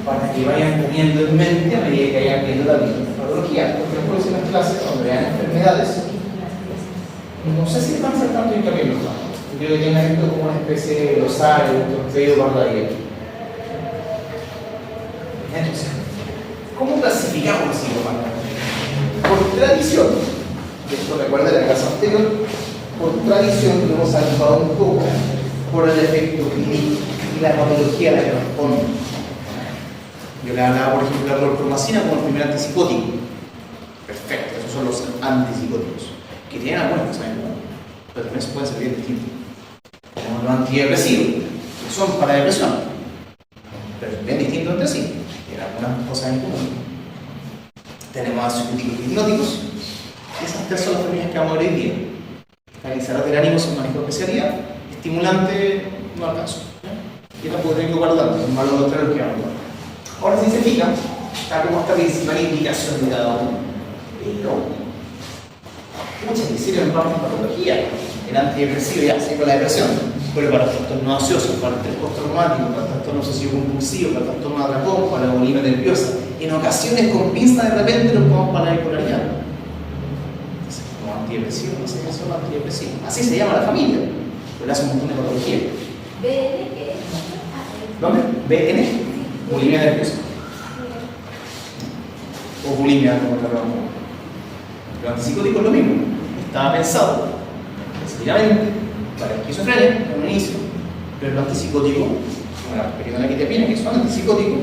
[SPEAKER 1] para que vayan teniendo en mente a medida que vayan viendo la patología. Porque en las próximas clases, cuando vean enfermedades, no sé si van a ser tanto hincapié en los casos. Yo creo que tienen esto como una especie de glosario, un pedido para la dieta. Entonces, ¿cómo clasificamos los psicofármacos? Por tradición, y esto recuerda la clase anterior, por tradición lo hemos agrupado un poco por el efecto clínico y la patología a la que responde. Yo le hablaba, por ejemplo, de la clorpromacina como el primer antipsicótico. Perfecto, esos son los antipsicóticos, que tienen algunas cosas en común, pero también pueden ser bien distintos. Tenemos los antidepresivos, que son para depresión, pero bien distintos entre sí, tienen algunas cosas en común. Tenemos ansiolíticos y hipnóticos, y esas tres son las familias que vamos a ver hoy día. Estabilizador del ánimo sin manejo de especialidad, estimulante no alcanzo. Y esta podría ir guardando, es malo lo contrario que vamos a guardar. Ahora, si se fijan, está como esta principal indicación de cada uno. Pero, muchas que sirven para la patología. El antidepresivo ya sirve para la depresión, pero para el trastorno ansioso, para el estrés postraumático, para el trastorno obsesivo compulsivo, para el trastorno de atracón, para la bulimia nerviosa. En ocasiones, con pinza de repente, los podemos para la bipolaridad. Los antidepresivos, no sé qué son los antidepresivos. Así se llama la familia, pero le hace un montón de patología.
[SPEAKER 4] ¿BN qué es?
[SPEAKER 1] ¿Dónde? BN. Bulimia nerviosa. O bulimia, como la llamamos. Los antipsicóticos es lo mismo. Estaba pensado específicamente para esquizofrenia en un inicio, pero los antipsicóticos, como la pequeña quetiapina, que son antipsicóticos,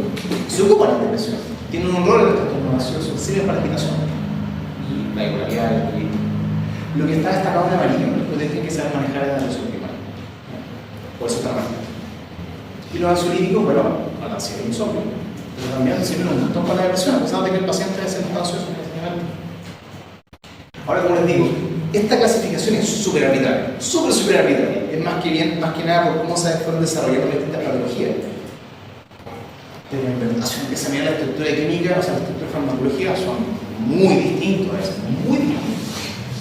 [SPEAKER 1] se ocupan de la depresión. Tienen un rol en el trastorno ansioso, sirven para la agitación y la bipolaridad, el equilibrio. Lo que está destacado en amarillo, lo que tienen que saber manejar es la depresión primaria. Por eso está marcado. Y los ansiolíticos, bueno, a la ansiedad y insomnio, pero también sirven un montón para la depresión, a pesar de que el paciente es ansioso. Ahora, como les digo, esta clasificación es súper arbitraria, súper arbitraria. Es más que nada por cómo se fueron desarrollando las distintas patologías. Pero en verdad, si uno empieza a mirar la estructura química, o sea, la estructura de farmacología, son muy distintos a veces, muy distintos.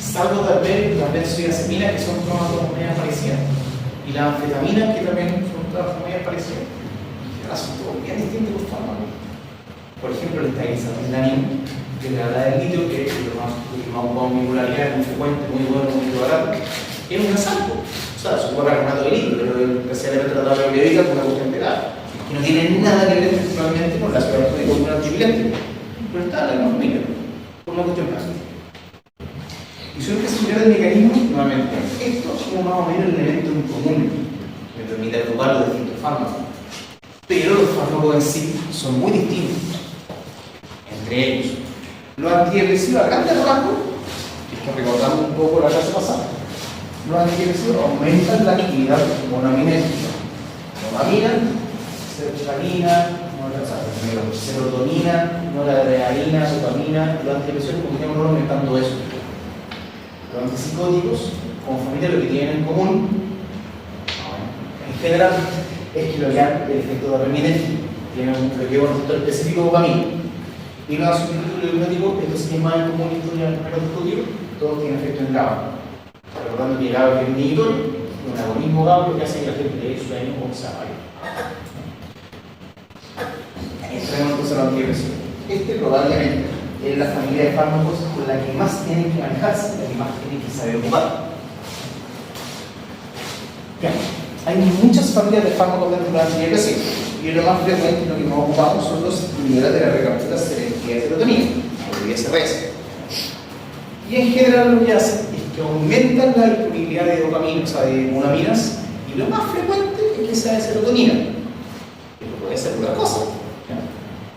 [SPEAKER 1] Salvo tal vez las benzodiazepinas, que son todas medias parecidas, y las anfetaminas, que también son todas medias parecidas. Son todos bien distintos los fármacos. Por ejemplo, el estabilizador del ánimo, que le habla del litio, que es lo más con bipolaridad, muy frecuente, muy bueno, muy barato, es un asalto. O sea, es un buen carbonato de litio, pero especialmente tratado de periódica con una cuestión pegada. Y no tiene nada que ver principalmente con la ciudad de un antipilante. Pero está en la familia, por una cuestión práctica. Y si uno empieza a mirar el mecanismo, nuevamente, esto es como más o menos el elemento en común que me permite agrupar los distintos fármacos. Pero los fármacos en sí son muy distintos entre ellos. Los antidepresivos a grandes rasgos, que recordando un poco la clase pasada, los antidepresivos aumentan la actividad monoaminética. Dopamina, sertralina, serotonina, noradrenalina, dopamina. Los antidepresivos como tienen un rol aumentando eso. Los antipsicóticos, como familia, lo que tienen en común, en general, es que bloquean el efecto dopaminérgico. Tienen un receptor específico de dopamina. y no da sustituto hipnótico, esto sí es más común en historia del estudio, todos tienen efecto en GABA. Recordando que GABA es un inhibitorio, un agonismo GABA lo que hace que la gente le dé sueño o se apague. Entremos entonces a la antidepresiva. Este probablemente es la familia de fármacos con la que más tienen que manejarse, la que más tienen que saber ocupar. Bien, hay muchas familias de fármacos dentro de la antidepresiva y lo más frecuente lo que nos ocupamos son los inhibidores de la recaptura selectiva de serotonina, o ISRS. Y en general lo que hacen es que aumentan la disponibilidad de dopamina, o sea, de monaminas, y lo más frecuente es que sea de serotonina, pero puede ser otra cosa.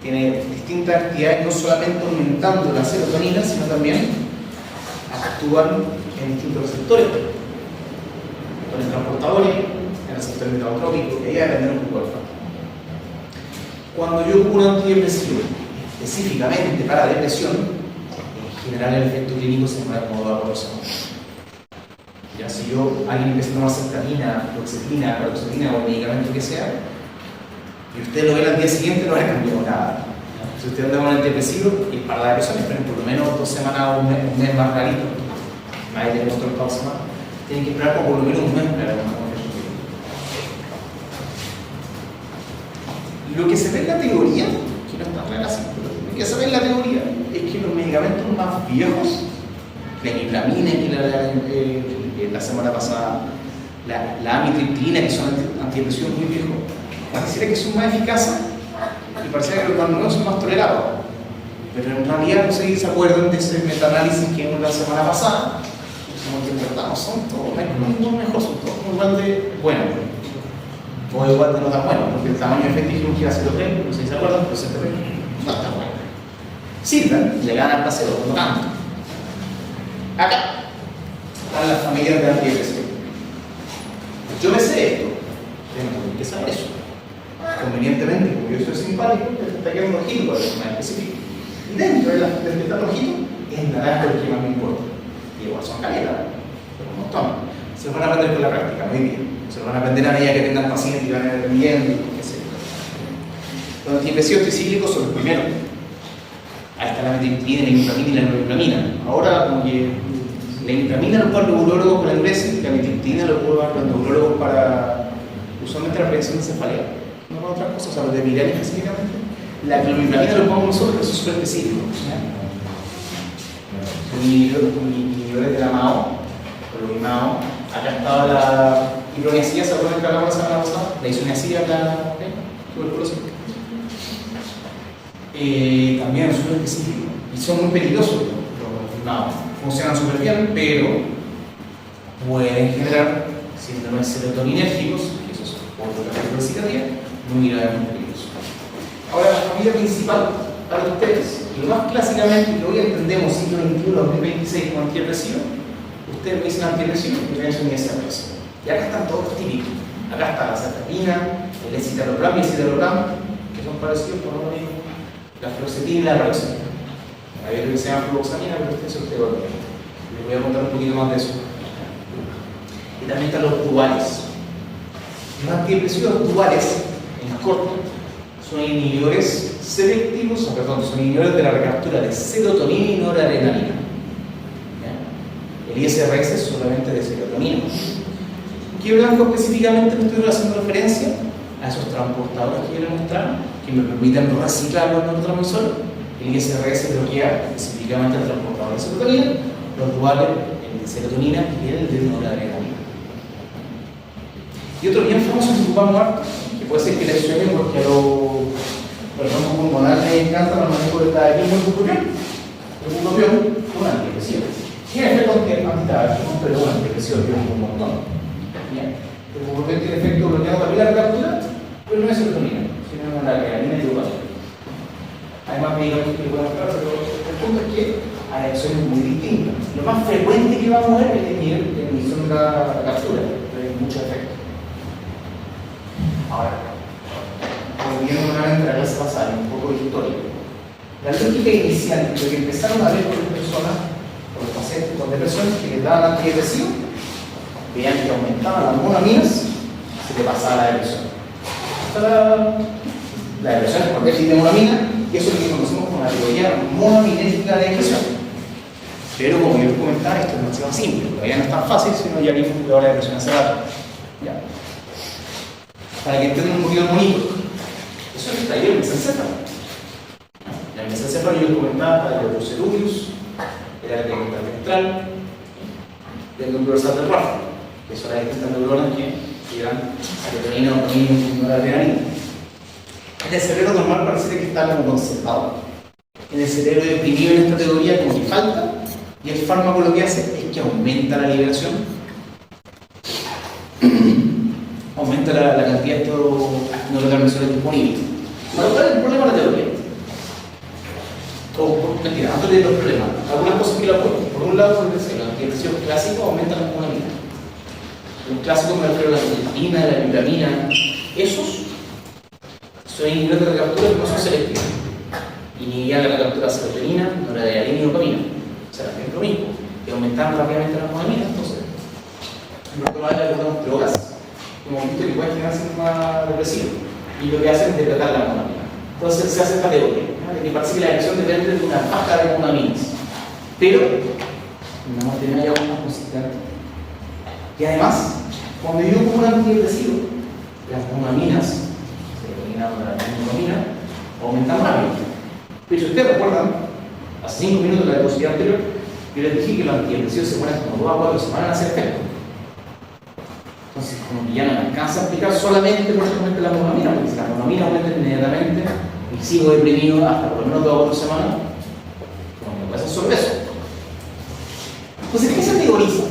[SPEAKER 1] Tiene distintas actividades, no solamente aumentando la serotonina, sino también actúan en distintos receptores. Receptores transportadores, en receptores metabotrópicos, y ahí va a depender un poco del factor. Cuando yo ocupo un antidepresivo específicamente para depresión, en general el efecto clínico se demora como 2 a 4 semanas. Ya si alguien empieza a tomar sertralina, fluoxetina, paroxetina o el medicamento que sea, y usted lo ve al día siguiente, no le ha cambiado nada. Si usted anda con un antidepresivo, y para la depresión esperen por lo menos 2 semanas o un mes más rarito, más de otro pausa más, tienen que esperar por lo menos un mes para ver una efecto clínico. Lo que se ve en la teoría, que no es tan real así, pero lo que se ve en la teoría es que los medicamentos más viejos, la imipramina, que la semana pasada, la amitriptilina, que son antidepresivos muy viejos, pareciera que son más eficaces y pareciera que los nuevos son más tolerados. Pero en realidad no sé si se acuerdan de ese metaanálisis que vimos la semana pasada. Como que tratamos, son todos muy mejor, son todos muy igual de buenos. O igual de no tan buenos, porque el tamaño de efecto dijimos que era 0,3, no sé si se acuerdan, pero 0,3 no está bueno. Sirven, le ganan al placebo, por lo tanto. Acá están las familias de antidepresivos. Yo me sé esto, tengo que saber eso. Convenientemente, como yo soy simpático, te está quedando rojito para el más específico. Y dentro del que está rojito, es naranja lo que más me importa. Y igual son caletas, pero un montón. Se los van a aprender con la práctica, muy bien. Se los van a aprender a medida que tengan pacientes y van a ir viendo, qué sé yo. Los antidepresivos tricíclicos son los primeros. Ahí está la metiltrina, la imipramina y la noripramina. Ahora, como que la imipramina lo ocupan los urólogos para el y la metiltrina lo ocupan los neurólogos para usualmente la prevención de cefalea. No para otras cosas, o sea, los de migraña específicamente. La clomipramina lo ocupamos nosotros, pero eso es súper específico. Inhibidores de la MAO, o MAO. Acá estaba la hidroniacida, ¿se acuerdan que hablamos la semana pasada? La isoniacida, la tuberculosis. También es súper específico y son muy peligrosos los MAO. Funcionan súper bien, pero pueden generar síndromes serotoninérgicos, que eso es otro capítulo de psiquiatría, muy gravemente peligrosos. Ahora, la familia principal para ustedes, y lo más clásicamente, que hoy entendemos siglo XXI, 2026 como antidepresivo, ustedes me dicen antidepresivo y me dicen ISRS. Y acá están todos los típicos. Acá está la sertralina, el escitalopram y el citalopram, que son parecidos por lo mismo, la fluoxetina y la paroxetina. Hay otro que se llama fluoxamina, pero este es el teórico. Les voy a contar un poquito más de eso. Y también están los duales. Los antidepresivos duales, en corto, son inhibidores selectivos, son inhibidores de la recaptura de serotonina y noradrenalina. El ISRS es solamente de serotonina. ¿Qué blanco específicamente me estoy haciendo referencia? A esos transportadores que yo les mostraba, que me permiten reciclar los neurotransmisores. El ISRS bloquea específicamente el transportador de serotonina, los duales, el de serotonina y el de noradrenalina. Y otro bien famoso que ocupamos harto, que puede ser que les suene porque a los personas pulmonares les encanta el manejo de tabaquismo y bupropión. El bupropión es un antidepresivo. Tiene efecto antitabáquico, pero es un antidepresivo, tiene un montón. Bien. El bupropión tiene efecto bloqueado también la recaptura, pero no es serotonina, sino es la adrenalina y dopamina. Hay más medicamentos que pueden mostrar, pero el punto es que hay acciones muy distintas. Lo más frecuente que vamos a ver es la emisión de la captura, pero hay muchos efectos. Ahora, volviendo nuevamente a la clase pasada, un poco de historia. La lógica inicial, lo que empezaron a ver con las personas, con los pacientes con depresión, que les daban antidepresivos, veían que aumentaban las monaminas, se le pasaba la depresión. La depresión es por déficit de monamina, y eso es lo que conocemos como la teoría monoaminérgica de expresión. Pero como yo les comentaba, esto es demasiado simple, todavía no es tan fácil, sino ya vimos la hora de presión hace rato. ¿Ya? Para que entiendan un poquito el monito, eso es el taller de mesencéfalo. El mesencéfalo yo les comentaba para los cerúleos, era el tegmental ventral, y el núcleo dorsal del ráfago, que son las distintas neuronas que llevan serotonina, dopamina y noradrenalina. En el cerebro normal parece que está como concentrado. En el cerebro deprimido en esta teoría como que falta, y el fármaco lo que hace es que aumenta la liberación, aumenta la cantidad de estos neurotransmisores disponibles. Para buscar el problema de la teoría. Mentira, antes de los problemas, algunas cosas que lo apoyan. Por un lado, los antidepresivos clásicos aumentan la monoamina. Los clásicos me refiero a la glutamatina, la glutamina. Esos son inhibidores de recaptura que no son selectivos. Inhibían la recaptura de serotonina, noradrenalina y dopamina. O sea, es lo mismo. Que aumentaban rápidamente la monoamina, entonces. En otro lado, algunas drogas, como visto que pueden generar síntomas depresivos. Y lo que hacen es degratar la monoamina. Entonces se hace esta teoría, ¿no? De que parece que la depresión depende de una baja de monoaminas. Pero no mantener ya una consistente. Y además, cuando yo como un antidepresivo, las monoaminas, serotonina, noradrenalina, aumentan rápido. Pero si ustedes recuerdan, hace 5 minutos de la diapositiva anterior, yo les dije que los antidepresivos se ponen como 2 a 4 semanas a hacer efecto. Entonces, como que ya no me alcanza a explicar solamente por qué aumenta la monoamina, porque si la monoamina aumenta inmediatamente y sigo deprimido hasta por lo menos 2 a 4 semanas, como me puede hacer sobrepeso. Entonces, ¿qué se teoriza?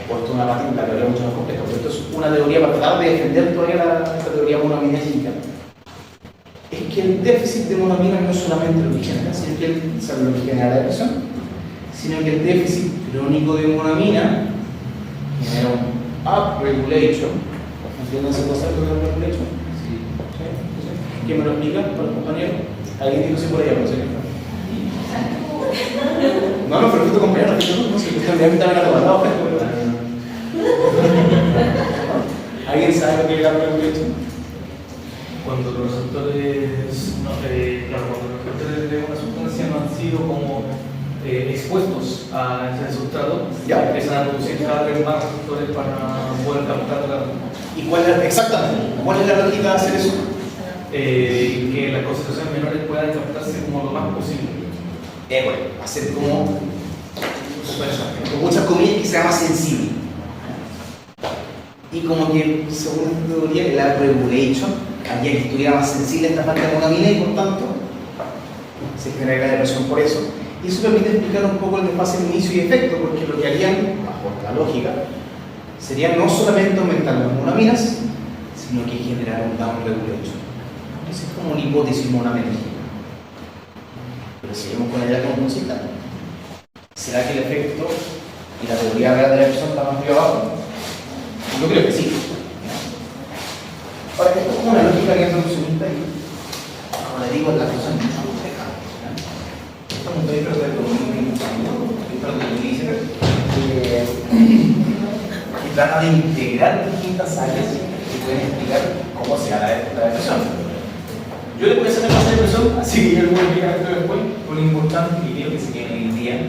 [SPEAKER 1] Por esto es una parte de la teoría mucho más compleja, pero esto es una teoría para tratar de defender todavía esta teoría monoaminérgica. Es que el déficit de monoamina no es solamente lo que genera, sino que lo que genera la depresión, sino que el déficit crónico de monoamina genera un upregulation. ¿Entienden esa cosa de upregulation? Sí. ¿Quién me lo explica para los compañeros? ¿Alguien dijo sí por allá? No sé qué. No, perfecto compañero, no sé qué también está grabado. ¿Alguien sabe lo que es el upregulation?
[SPEAKER 3] Cuando los receptores, cuando los receptores de una sustancia no han sido como expuestos a ese sustrato,
[SPEAKER 1] ya
[SPEAKER 3] empiezan a producir cada vez más receptores para poder captar
[SPEAKER 1] ¿Y cuál es, exactamente, cuál es la lógica de hacer eso?
[SPEAKER 3] Que las concentraciones menores puedan captarse como lo más posible.
[SPEAKER 1] Bueno, hacer como, con muchas comillas, que sea más sensible. Y como que, según esta teoría, el upregulation había que estuviera más sensible esta parte de monoamina y por tanto se genera la depresión por eso. Y eso permite explicar un poco el desfase de inicio y efecto, porque lo que harían, bajo la lógica, sería no solamente aumentar las monoaminas, sino que generar un downregulation. Esa es como una hipótesis monoaminérgica. Pero seguimos con ella como consistente. ¿Será que el efecto y la teoría real de la depresión está más arriba abajo? Yo creo que sí. Ahora, esto es como una lógica que es reduccionista y, como le digo, las cosas no son complejas. Esto es un paper del 2019 que trata de integrar distintas áreas que pueden explicar cómo se da la depresión. Yo le voy a hacer una depresión, así que yo le voy a explicar esto después. Lo importante que quiero que se quede en el día es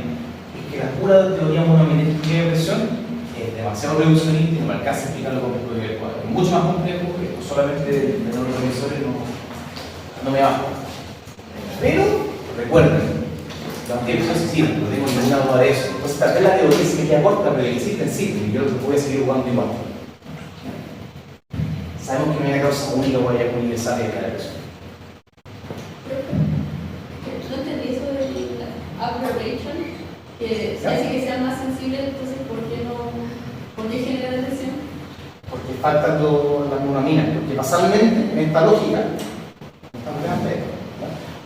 [SPEAKER 1] que la pura teoría monoaminérgica de depresión es demasiado reduccionista y no me alcanza a explicarlo con esto de cuadro. Es mucho más complejo que solamente de neurotransmisores no me bajo. Pero recuerden, los antidepresivos existen, no tengo ninguna duda de eso. Entonces tal vez la teoría se me queda corta, pero existen, sí, y yo voy a seguir jugando igual. Sabemos que no hay una causa única o hay universal de la depresión.
[SPEAKER 2] No entendí eso del upregulation, que se hace que sea más sensible, entonces ¿por qué genera depresión?
[SPEAKER 1] Porque faltan las monoaminas, porque basalmente en esta lógica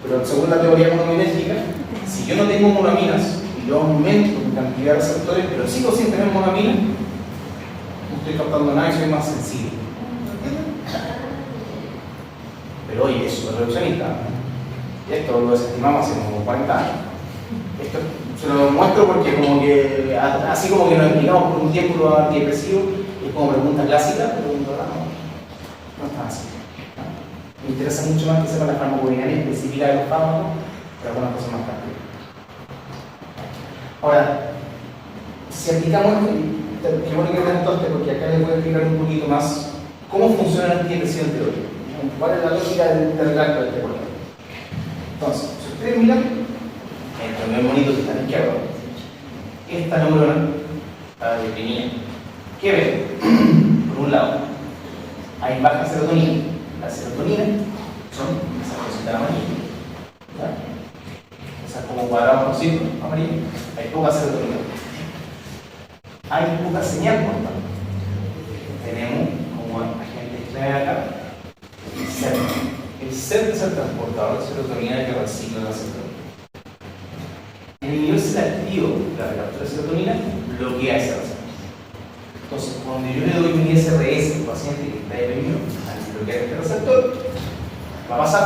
[SPEAKER 1] pero según la teoría monoaminérgica, si yo no tengo monoaminas y yo aumento mi cantidad de receptores, pero sigo sin tener monoaminas, no estoy captando nada y soy más sensible. Pero oye, eso es reduccionista. Esto lo desestimamos hace como 40 años. Esto se lo muestro porque como que así como que nos explicamos por un tiempo los antidepresivos, es como pregunta clásica, pero no está así. Me interesa mucho más que sepa la farmacodinámica específica de los fármacos pero algunas cosas más prácticas. Ahora, si aplicamos esto, qué bueno que preguntaste, porque acá les voy a explicar un poquito más cómo funciona el antidepresivo en teoría. ¿Cuál es la lógica del relato de este problema? Entonces, si ustedes miran, el primer monito que está a la izquierda, esta neurona, la deprimida, ¿qué ven? Por un lado, hay baja serotonina. La serotonina son esas cositas amarillas, ¿verdad? Esas como cuadrados por círculo amarillos. Hay poca serotonina. Hay poca señal por tanto. Tenemos como agente clave acá el CERT. El CERT es el transportador de serotonina que recicla la serotonina. En el nivel selectivo de la recaptura de serotonina bloquea esa receptor. Entonces, cuando yo le doy un ISRS al paciente que está deprimido, al bloquear este receptor, va a pasar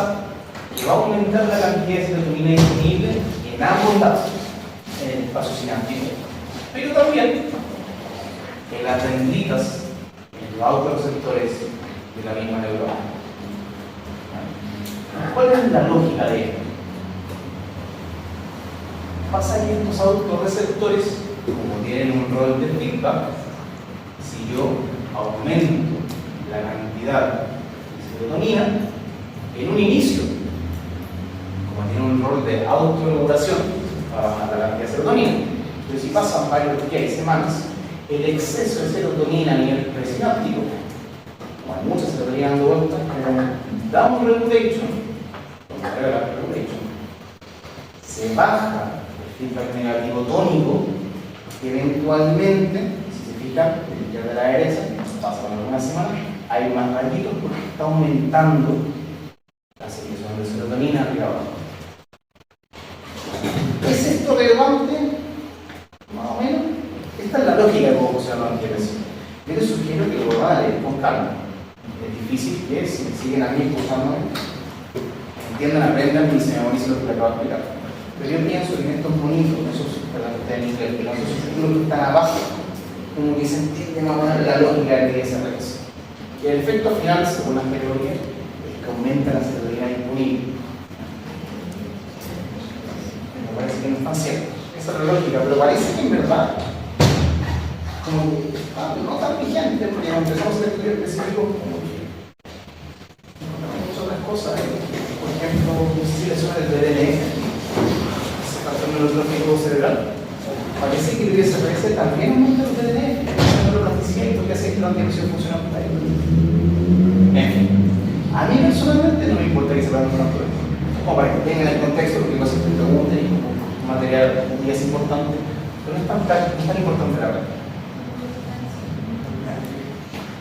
[SPEAKER 1] que va a aumentar la cantidad de serotonina disponible en ambos lados, en el espacio sináptico, pero también en las dendritas, en los autorreceptores de la misma neurona. ¿Cuál es la lógica de esto? Pasa que estos autorreceptores, como tienen un rol de feedback, si yo aumento la cantidad de serotonina en un inicio, como tiene un rol de autorregulación para bajar la cantidad de serotonina, entonces si pasan varios semanas, el exceso de serotonina a nivel presináptico, como hay mucha serotonina dando vueltas, como down regulation, se baja el feedback negativo tónico, que eventualmente, si se fijan, el día de la derecha, pasa por algunas semanas, hay más rayitos porque está aumentando la secreción de serotonina arriba abajo. ¿Es esto relevante? Más o menos. Esta es la lógica de cómo funciona la antidepresiva. Yo les sugiero que lo van a leer con calma. Es difícil que si me siguen a mí escuchándome, entiendan, aprendan y se memoricen lo que les acabo de explicar. Pero yo pienso que en estos bonitos, esos, perdón, que están en inglés, pero esos subtítulos que están abajo, como que se entiende más o menos la lógica de ISRS. Y el efecto final, según las teorías, es que aumenta la serotonina disponible. Me parece que no es tan cierto. Esa es la lógica, pero parece que en verdad, como que no tan vigente, porque cuando empezamos a estudiar específicos, como que muchas otras cosas, por ejemplo, no sé si les suena el DNS, ese patrón neurológico cerebral. Parece que el ISRS también aumenta el DNS, la neuroplasticidad, y porque hace que la antidepresiva funcione por ahí. En fin, a mí personalmente no me importa que se vean tanto esto, como para que tengan el contexto, porque cosas que pregunten y como material es importante, pero no es tan importante la verdad.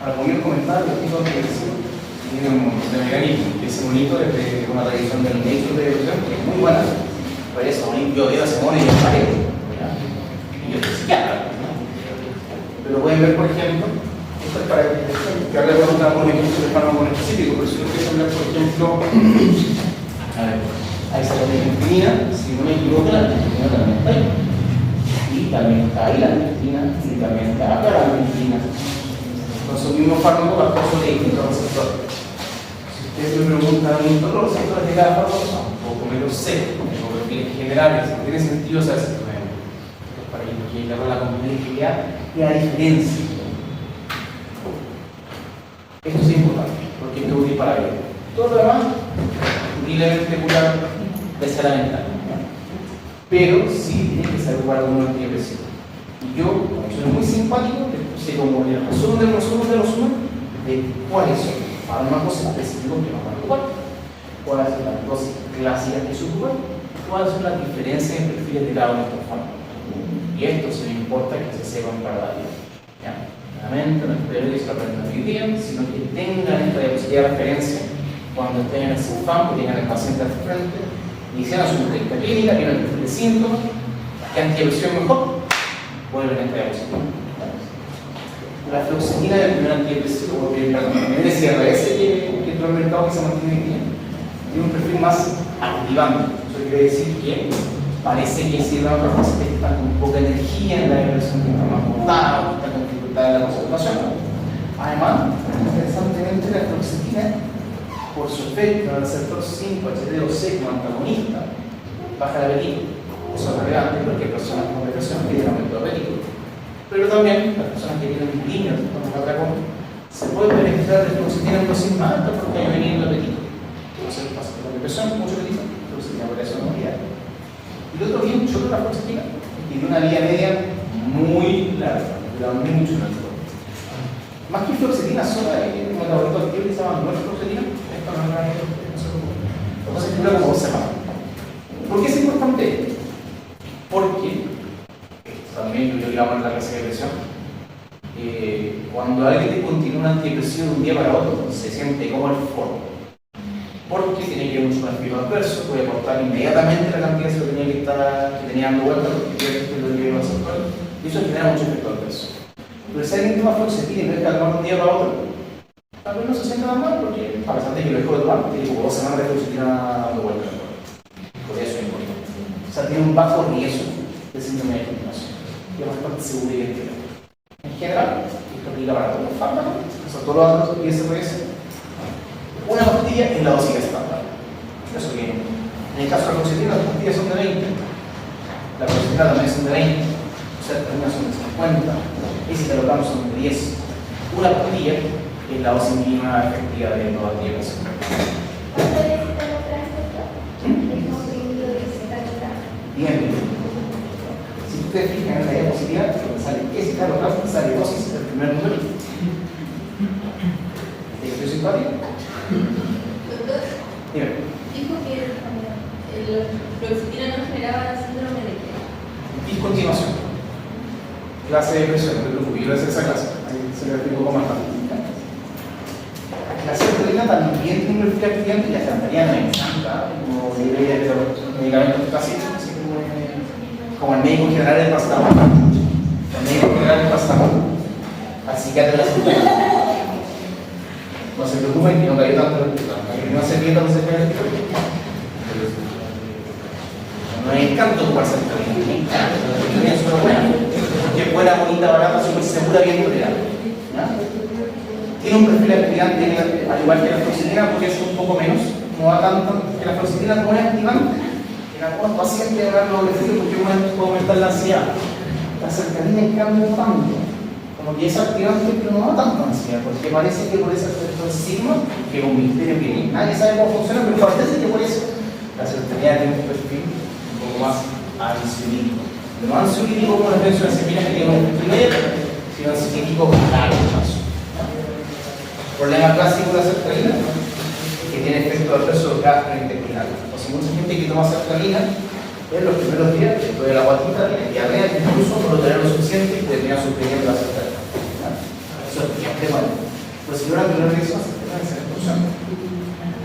[SPEAKER 1] Ahora, como yo comentaba, los tipos de antidepresivos tienen un mecanismo, ese monito es de una revisión del Nature de depresión, que es muy buena. Por eso, yo veo a ese mono y yo paré. Y yo soy psiquiatra, ¿no? Pero pueden ver, por ejemplo, esto es para que ahora le preguntamos un ejemplo de fármaco específico, pero si no quiero hablar, por ejemplo, a ver, ahí sale la nicotina, si no me equivoco, la nicotina también está ahí. Y también está ahí la nicotina, y también está acá la nicotina. Entonces, el mismo fármaco va a causar de distintos receptores. Si ustedes me preguntan los receptores de cada fármaco, son un poco menos secos, como perfiles generales, no tiene sentido saber si para que nos llegue la complejidad y la diferencia. Esto es importante, porque esto es útil para ver. Todo lo demás, utilmente curar desagradable. Pero sí tiene que ser ocupar un antidepresivo. Y yo, como soy muy simpático, les puse como el resumen de cuáles son los fármacos específicos que nos van a ocupar, cuáles son las dosis clásicas que se ocupan, cuáles son las diferencias en perfiles de cada uno de estos fármacos. Y esto se me importa que se sepan para la vida. ¿Ya? Nuevamente, no espero que se lo aprendan hoy día, sino que tengan esta diapositiva de referencia cuando estén en el CIFAM, que tengan el paciente al frente, y hicieron su técnica clínica, tienen el perfil de síntomas, que antidepresión mejor, vuelven a esta diapositiva. La fluoxetina del primer antidepresivo, perdón, el SRS que todo el mercado que se mantiene hoy día, tiene un perfil más activante. Eso quiere decir que parece que sirve a otros pacientes que están con poca energía en la depresión, que están más montados, que están con dificultad en la concentración. Además, interesantemente, la fluoxetina, por su efecto en el receptor 5-HT2C como antagonista, baja el apetito. Eso es relevante porque hay personas con depresión que tienen aumento de apetito. Pero también las personas que tienen bulimia, como la otra cosa, se pueden beneficiar de que si tienen dosis más altas porque hay venido el apetito. Entonces pasa con la depresión, mucho apetito, entonces la operación no diaria. Y lo otro bien chulo de la fluoxetina es que tiene una vía media muy larga, dura mucho tiempo. Más que fluoxetina sola, hay un laboratorio activo que se llama norfluoxetina. Esto no es una entonces dura como 2 semanas. ¿Por qué es importante? Porque también yo digamos en la clase de depresión, cuando alguien te continúa un antidepresivo de un día para otro, se siente como el forro. Porque tiene que ver mucho con el efecto adverso, puede aportar inmediatamente la cantidad de serotonina que tenía dando vuelta, porque lo que iba a hacer, y eso genera mucho efecto adverso. Pero si alguien toma fluoxetina y deja de tomar de un día para otro, tal vez no se siente tan mal, porque a pesar de que lo dejó de tomar, tiene como 2 semanas de fluoxetina dando vuelta. Por eso es importante. O sea, tiene un bajo riesgo de síndrome de continuación, que es bastante seguro y identificado. En general, esto aplica para todos los fármacos, todos los otros ISRS. Una pastilla es la dosis estándar. Eso que en el caso de la fluoxetina, las pastillas son de 20, la fluoxetina también son de 20, o sea, algunas son de 50, y si te lo damos son de 10. Una pastilla es la dosis mínima efectiva de toda la diabetes.
[SPEAKER 4] ¿Cuánto es citalopram, doctor? El comprimido de citalopram.
[SPEAKER 1] Bien. Si ustedes fijan en la diapositiva, donde sale citalopram, sale dosis del primer número. ¿Estoy simpático?
[SPEAKER 2] Doctor,
[SPEAKER 1] Dime.
[SPEAKER 2] dijo que la fluoxetina no generaba síndrome de qué.
[SPEAKER 1] Discontinuación. Clase de depresión, no te preocupes, yo voy a hacer esa clase. Ahí se le explico cómo está. La serotonina también tiene un efecto activante y la sertralina me encanta, como debería de los medicamentos clásicos, así como el médico general del paracetamol. El médico general del paracetamol, al psiquiatra de la sertralina. No se preocupen que no cayó tanto el que no se pierda, no se pierda el no me encanta ocupar sertralina, me encanta, la sertralina es súper buena, porque es buena, bonita, barata, súper segura, bien nutrida. Tiene un perfil activante al igual que la fluoxetina porque es un poco menos, no va tanto, que la fluoxetina no es activante. En algunos pacientes habrá los beneficios porque puede aumentar la ansiedad. La sertralina en cambio no tanto, como que es activante pero no da tanto ansiedad, porque parece que por ese efecto sigma, que es un misterio que nadie sabe cómo funciona, pero parece que por eso la sertralina tiene un perfil un poco más ansiolítico. No ansiolítico como las benzodiazepinas que tienen un efecto sino ansiolítico largo plazo. Problema clásico de la sertralina que tiene efecto adverso gastrointestinal. O sea, mucha gente que toma sertralina en los primeros días, después de la guatita, tiene diarrea, incluso no lo tolera lo suficiente y termina suspendiendo la sertralina. Eso es bastante malo. Pero si durante una reacción, la sertralina es expulsión.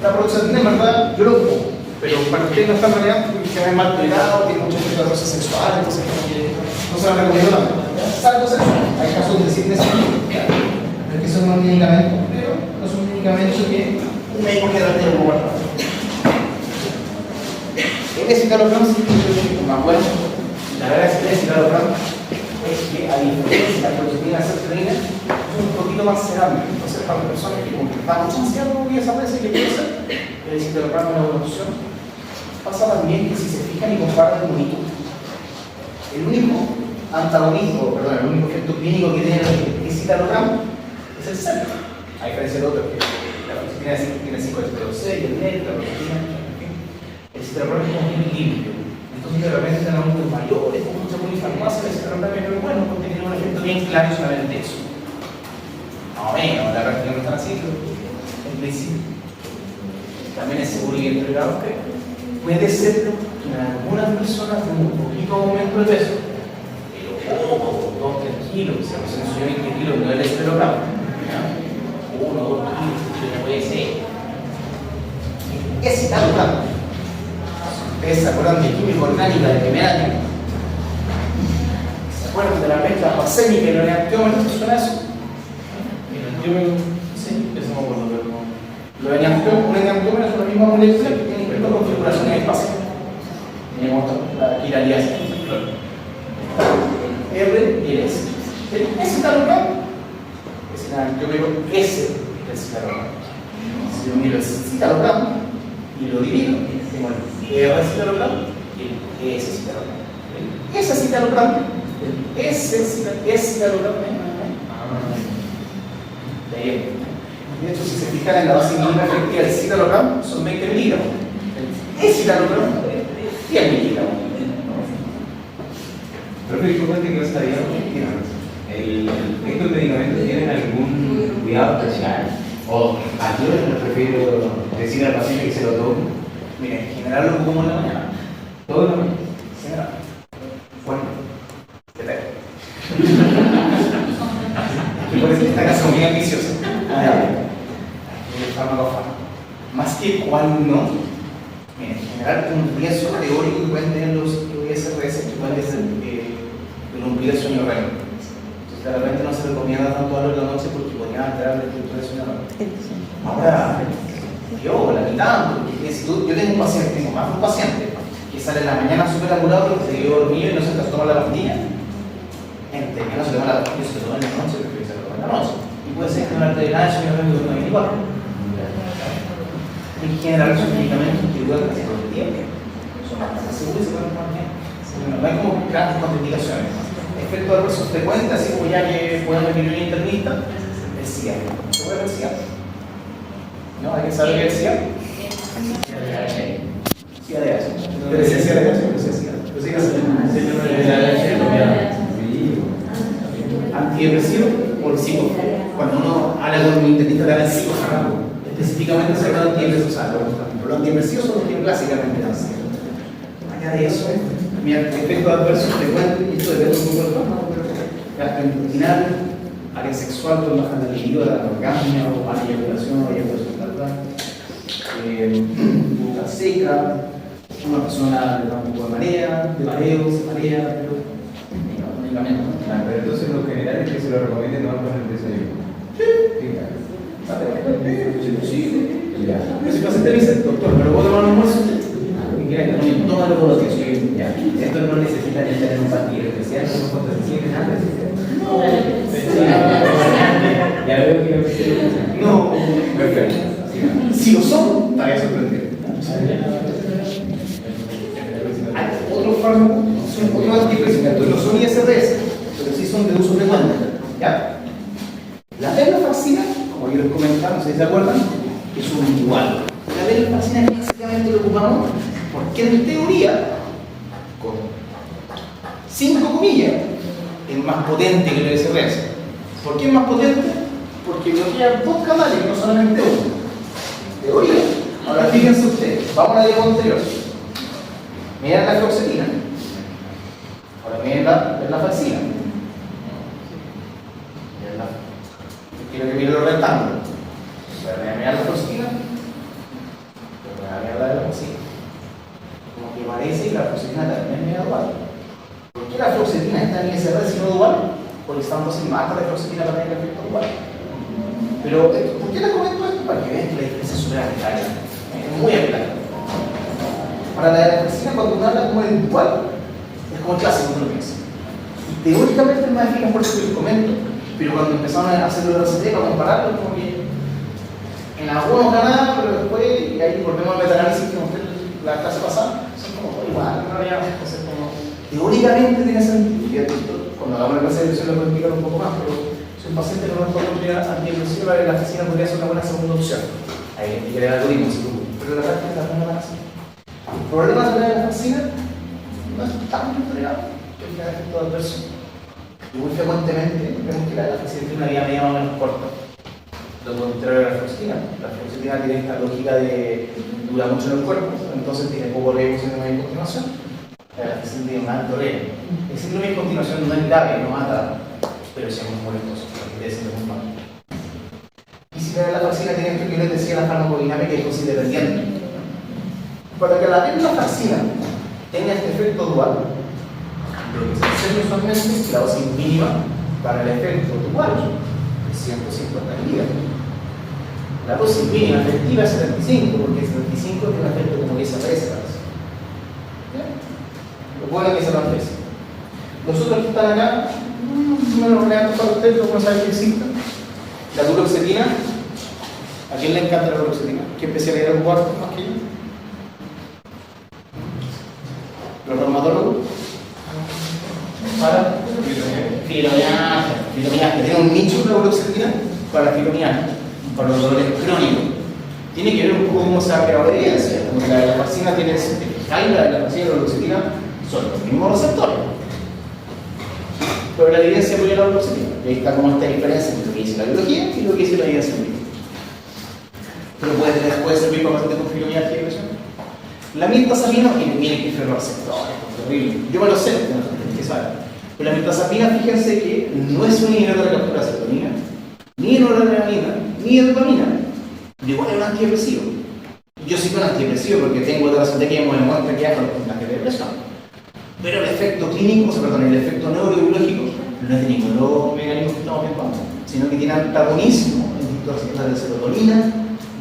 [SPEAKER 1] La paroxetina, en verdad, yo lo ocupo, pero para ustedes no está relevante porque se ve mal tolerado, tiene mucho efecto adverso sexual, entonces no se lo recomiendo tanto. Salvo sexual, hay casos de sí necesito. Pero que son unos medicamentos, pero no son medicamentos que un médico general tiene que guardar. El citalopram sí es más bueno. La verdad es que el citalopram es que a diferencia de la fluoxetina sertralina es un poquito más sedante. Entonces para las personas que como que están mucho ansiedad y desaparece que puede ser, el citalopram es una buena opción. Pasa también que si se fijan y comparan el único antagonismo, perdón, el único efecto clínico que tiene el citalopram es el centro, a diferencia de otros que la fluoxetina tiene 5-HT2C y el NET, la fluoxetina, el citalopram es como bien limpio. Entonces de repente tenemos unos mayores con mucha polifarmacia, el citalopram es muy bueno porque tiene un efecto bien claro y solamente eso. No, menos, la práctica no está así, pero en principio. También es seguro y entregado que puede ser que en algunas personas con un poquito aumento de peso, pero 2-3 kilos, si se subió 20 kilos, no es el citalopram. 1 o 2 kilos, no puede ser. Es citalopram. ¿Ustedes se acuerdan de química orgánica de primer año? ¿Se acuerdan de la mezcla arsénica y el enantiómero? ¿Te suena eso?
[SPEAKER 3] ¿El sí, eso me acuerdo, pero no.
[SPEAKER 1] Un enantiómero es la misma molécula que tiene distintas configuraciones espaciales. Tenemos aquí la alianza. R y el S. El citalopram es el enantiómero S del citalopram. Si yo miro el citalopram y lo divido, tengo el R citalopram y el ese citalopram. Ese citalopram, de hecho, si se fijan en la base mínima efectiva del citalopram, son 20 miligramos. El citalopram, 10 miligramos.
[SPEAKER 5] Profe, disculpa que no sabía. ¿Estos medicamentos tienen algún cuidado especial? ¿O a qué hora les prefiero decir al paciente que se lo tome?
[SPEAKER 1] Mira, en general lo como en la mañana.
[SPEAKER 5] Todo lo mismo.
[SPEAKER 1] General. Bueno, ¿qué tal? Y por eso esta casa es muy ambiciosa. Más que cuando, mira, en general, un riesgo teórico que pueden tener los USRS, que pueden ser el cumplir el sueño REM. Entonces, de repente no se recomienda tanto a la noche porque podrían alterar la estructura del sueño REM. Ahora, yo, la mitad, porque si tú, yo tengo un paciente, tengo más de un paciente que sale en la mañana súper apurado porque se quedó dormido y no se toma la pastilla. Entre que no se toma la pastilla, se toma en la noche, prefiero que se lo tome en la noche. Y puede ser que no le nada de sueño REM de 24. En general son medicamentos que duran casi todo el tiempo. Son bastante seguros y se pueden tomar bien. No hay como grandes contraindicaciones. Efectos adversos frecuentes, así como ya que podemos venir un internista, el SIDA. ¿Se puede ver el SIDA? ¿No? ¿Alguien sabe qué es el SIDA? SIDA de H. Pero decía SIDA de H, pero decía SIDA. Pero sí que antidepresivo o el psico. Cuando uno habla con un internista le da el psicofármaco. Específicamente se habla de antidepresivos, o sea, los antidepresivos son los que clásicamente dan ansiedad. Allá de eso, mira, efectos adversos frecuentes, y esto depende un poco del fármaco, pero gastrointestinal, área sexual, con baja de libido, la orgasmia, o mala eyaculación, o eyaculación tardía, boca seca, una persona le da un poco de marea, de mareo, se marea, pero únicamente.
[SPEAKER 5] Pero entonces lo general es que se lo recomienden tomar con el desayuno. Sí, claro.
[SPEAKER 1] Sí, pero si el paciente dice, doctor, ¿me lo puedo tomar un almuerzo? Y quiera que no tómalo todos los días.
[SPEAKER 5] Esto no necesita ni tener un pastillo especial, no contraseñas nada. Ya veo que
[SPEAKER 1] no, perfecto. Si lo son, estaría sorprendido. Hay otros fármacos, son un poquito más antidepresivos, no son ISRS, pero sí son de uso frecuente. ¿Ya? La venlafaxina, como yo les comentaba, no sé si se acuerdan, es un igual. La venlafaxina básicamente lo ocupamos porque en teoría, con 5 comillas, es más potente que el SRS. ¿Por qué es más potente? Porque bloquea 2 canales, no solamente uno. Teoría. Ahora fíjense ustedes, vamos a la diapositiva anterior. Miren la fluoxetina. Ahora miren la venlafaxina. Quiero que miren los rectángulos. Voy a mirar la fluoxetina. Voy a mirar la venlafaxina. Como que parece que la fluoxetina también es media dual. ¿Por qué la fluoxetina está en ISRS y no dual? Porque estamos en más de fluoxetina para tener el efecto dual. Pero, ¿por qué les comento esto? Para que vean que la diferencia es súper arbitraria. Es muy arbitraria. Para la venlafaxina, cuando uno habla como el dual, es como el clásico, uno lo piensa. Y teóricamente es más eficaz por eso que les comento. Pero cuando empezamos a hacer la RCT para compararlo, como que en algunos ganaba, pero después, y ahí volvemos al metaanálisis que mostré la clase pasada, son como igual, en realidad, entonces como teóricamente tiene sentido. Cuando hagamos la clase de elección lo puedo explicar un poco más, pero si un paciente no nos puede cumplir antidepresivo, la venlafaxina podría ser una buena segunda opción. Ahí hay que el algoritmo, pero la verdad es que la van a hacer. El problema de la venlafaxina no es tan entregado que el efecto adverso. Y muy frecuentemente vemos que la venlafaxina tiene una vida media más o menos corta. Lo contrario a la fluoxetina. La fluoxetina tiene esta lógica de dura mucho en el cuerpo, entonces tiene poco riesgo de síndrome de continuación. La venlafaxina tiene un alto riesgo. El síndrome de continuación no es grave, no mata, pero sí es muy molestoso, porque tiene síndrome muy malo. Y si la venlafaxina tiene esto que yo les decía, la farmacodinámica es dosis dependiente. Para que la venlafaxina tenga este efecto dual, lo que se enseña usualmente es que la dosis mínima para el efecto dual es 150 miligramos. La dosis mínima efectiva es 75, porque 75 tiene un efecto como que se aparece. Lo bueno es que se aparece. Los otros que están acá, no lo crean para ustedes, no saben que existe. La duloxetina, ¿a quién le encanta la duloxetina? ¿Qué especialidad es el cuarto más que yo? Los dermatólogo para fibromialgia. Tiene un nicho de fluoxetina para fibromialgia, para los dolores crónicos. Tiene que ver un poco cómo se ha creado la evidencia. Porque la vacuna tiene la vacuna y la fluoxetina son los mismos receptores. Pero la evidencia apoya la fluoxetina. Y ahí está como esta diferencia entre lo que dice la biología y lo que dice la evidencia médica. Pero puede servir para pacientes con fibromialgia y depresión. La mirtazapina tiene que ser receptores, es horrible. Yo me lo sé, que sabe. Pero la mirtazapina, fíjense que no es un inhibidor de la captura de serotonina, ni de noradrenalina, ni de dopamina. Pero igual es un antidepresivo. Yo sí soy un antidepresivo porque tengo otra receta que me demuestra que hay porcentaje de depresión. Pero el efecto clínico, el efecto neurobiológico, no es de ninguno de los mecanismos que estamos viendo, sino que tiene antagonismo en receptores de serotonina,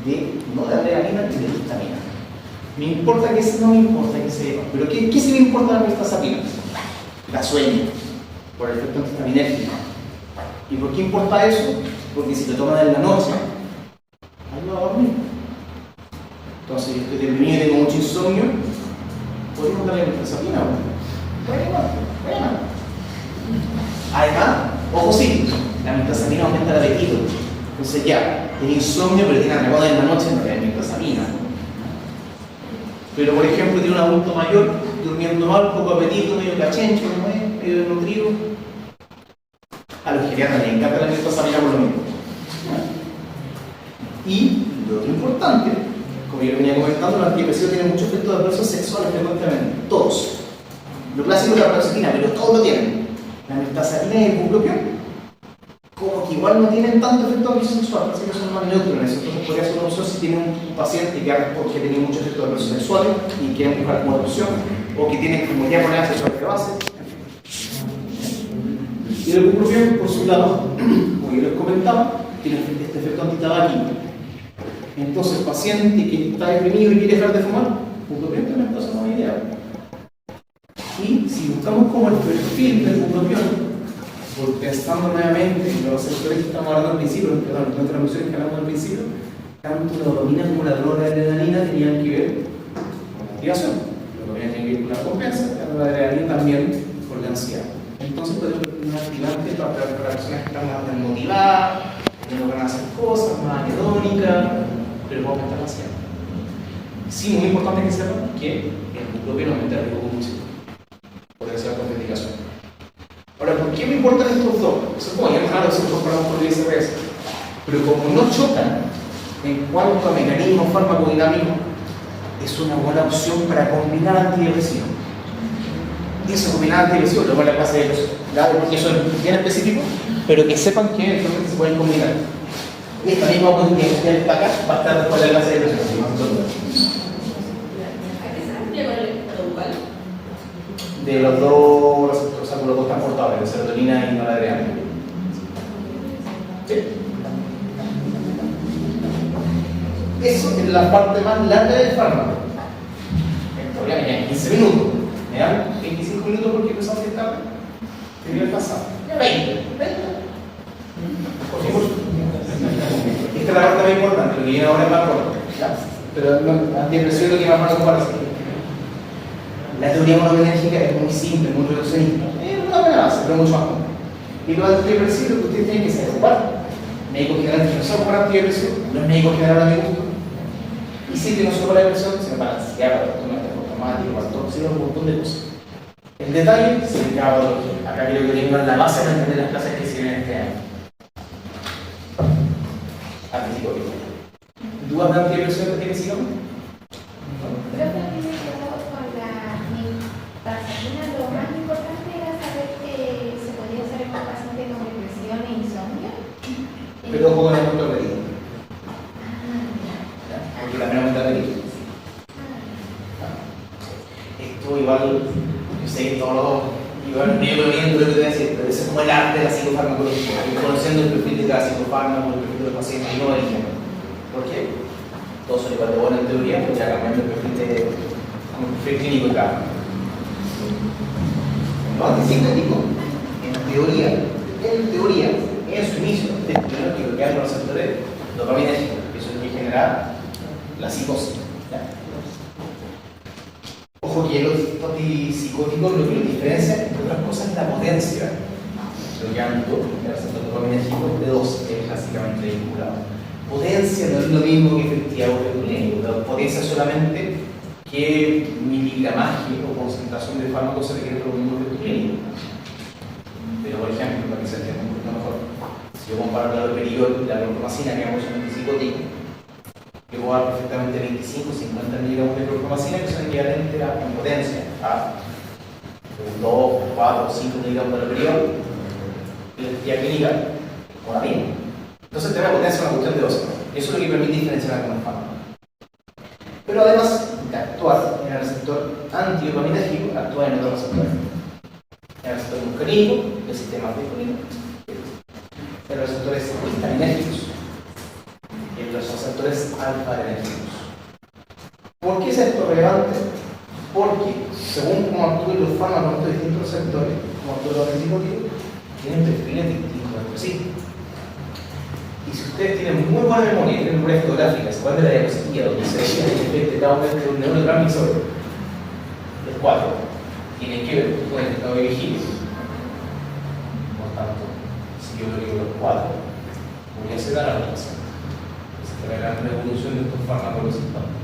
[SPEAKER 1] de noradrenalina y de histamina. Me importa que no me importa que sepa, pero ¿qué sí me importa la mirtazapina? La sueño, por el efecto antihistaminérgico. ¿Y por qué importa eso? Porque si lo toman en la noche, ayuda a dormir. Entonces, si estoy deprimido y tengo mucho insomnio, podemos darle mirtazapina. Bueno. Además, ojo sí, la mirtazapina aumenta el apetito. Entonces ya, tiene insomnio, pero tiene atracón en la noche, no le da mirtazapina. Pero, por ejemplo, tiene un adulto mayor durmiendo mal, poco apetito, medio cachencho, medio desnutrido. A los geriatras les encanta la mirtazapina por lo mismo. Y lo otro importante, como yo venía comentando, los antidepresivos tienen muchos efectos adversos sexuales frecuentemente. Todos. Lo clásico es la paroxetina, pero todos lo tienen. La mirtazapina y el bupropión, como que igual no tienen tanto efecto adverso sexual, así que son más neutros. Entonces podría ser una opción si tiene un paciente que tiene muchos efectos adversos sexuales y quiere buscar como opción, o que tiene como ya problemas sexuales de base. Y el bupropión, por su lado, como yo les comentaba, tiene este efecto antitabáquico. Entonces, el paciente que está deprimido y quiere dejar de fumar, bupropión también es una buena idea. Y si buscamos como el perfil del bupropión, pensando nuevamente en los receptores que estamos hablando al principio, perdón, las transmisiones que hablamos al principio, tanto la dopamina como la noradrenalina tenían que ver con la activación. La dopamina tiene que ver con la recompensa, la noradrenalina también con la ansiedad. Entonces podemos tener un activante para personas que están más desmotivadas, que no van a hacer cosas, más anhedónicas, pero vamos a estar la ansiedad. Sí, muy importante que sepan que el bupropión aumenta el riesgo convulsivo por esa contraindicación. Ahora, ¿por qué me importan estos dos? Eso es como ya claro si lo comparamos con el ISRS. Pero como no chocan en cuanto a mecanismos farmacodinámicos, es una buena opción para combinar antidepresivos. Eso, combinar antidepresivos, luego la clase de ellos, porque eso es bien específico, pero que sepan que entonces se pueden combinar. Y esta misma opción que está acá va a estar después de la clase de depresión.
[SPEAKER 2] ¿A qué se refiere con el protocolo?
[SPEAKER 1] De los dos receptores, o sea, con los dos transportadores, de serotonina y noradrenalina. ¿Sí? Eso es la parte más larga del fármaco. En teoría me llevan 15 minutos. ¿Me dan 25 minutos porque empezamos a estar? Tenía el pasado. Ya 20. Por favor. Esta es la parte más importante, lo que viene ahora es más corto. Pero no, antidepresivo es lo que más nos parece. La teoría monoenérgica es muy simple, muy reduccionista. Es una buena base, pero mucho más compleja. Y los antidepresivos que ustedes tienen que saber ocupar. Médicos generales que no saben ocupar antidepresivos, los médicos generales a mi gusto. Y sí que no solo para la depresión, sino para la ansiedad, para el trastorno automático, para todo, sino un montón de cosas. El detalle se le acaba de otro. Acá creo que tengan la base para entender las clases que se vienen este año. Al principio, ¿dudas de antidepresión que tienen que sigamos?
[SPEAKER 4] Creo que a mí me quedó con la mirtazapina. Lo más importante era saber que se podía hacer en pacientes con depresión e insomnio.
[SPEAKER 1] Pero ojo con el punto de apetito. Porque también aumenta el apetito. Esto igual, yo sé que todos igual medio viendo lo que te voy a decir, pero eso es como el arte de la psicofarmacología, conociendo el perfil de cada psicofármaco, el perfil de los pacientes y no eligen. ¿Por qué? Todos son igual de buenos en teoría, pero ya cambiando el perfil clínico de cada uno. Lo antisintético, en teoría, en su inicio, descubrimos que lo que hay en los receptores dopaminérgicos, que eso es lo que genera la psicosis. ¿Ya? Ojo Ojo que los antipsicóticos lo que los diferencia, entre otras cosas, es la potencia. Lo que ando, el receptor dopaminérgico de 2 es básicamente vinculado. Potencia no es lo mismo que efectividad bioquímica, potencia solamente que miligramaje o concentración de fármaco se requiere para un efecto clínico. Pero, por ejemplo, para que se entienda un poquito mejor, si yo comparo la loperidol y la clorpromacina, que es un antipsicótico, yo puedo dar perfectamente 25-50 miligramos de clorpromacina, que son equivalentes en potencia a 2, 4, 5 miligramos de loperidol, y la efectividad clínica con la misma. Entonces, el tema de potencia es una cuestión de dosis. Eso es lo que permite diferenciar con el fármaco. Pero además de actuar en el receptor antidopaminérgico, actúa en otros receptores. En el receptor muscarínico, el sistema antihistamínico, en los receptores histaminérgicos y en los receptores alfa-adrenérgicos. ¿Por qué es esto relevante? Porque, según cómo actúen los fármacos en estos distintos receptores, como actúan los antipsicóticos, tienen perfiles distintos entre sí. Y si ustedes tienen muy buena memoria, tienen memoria fotográfica, se acuerdan de la diapositiva donde se veía el efecto de cada uno de un neurotransmisor, los 4 tienen que ver con el estado de vigilia. Por tanto, si yo bloqueo los 4, voy a hacer la relación. Se generará una evolución de estos fármacos resultados.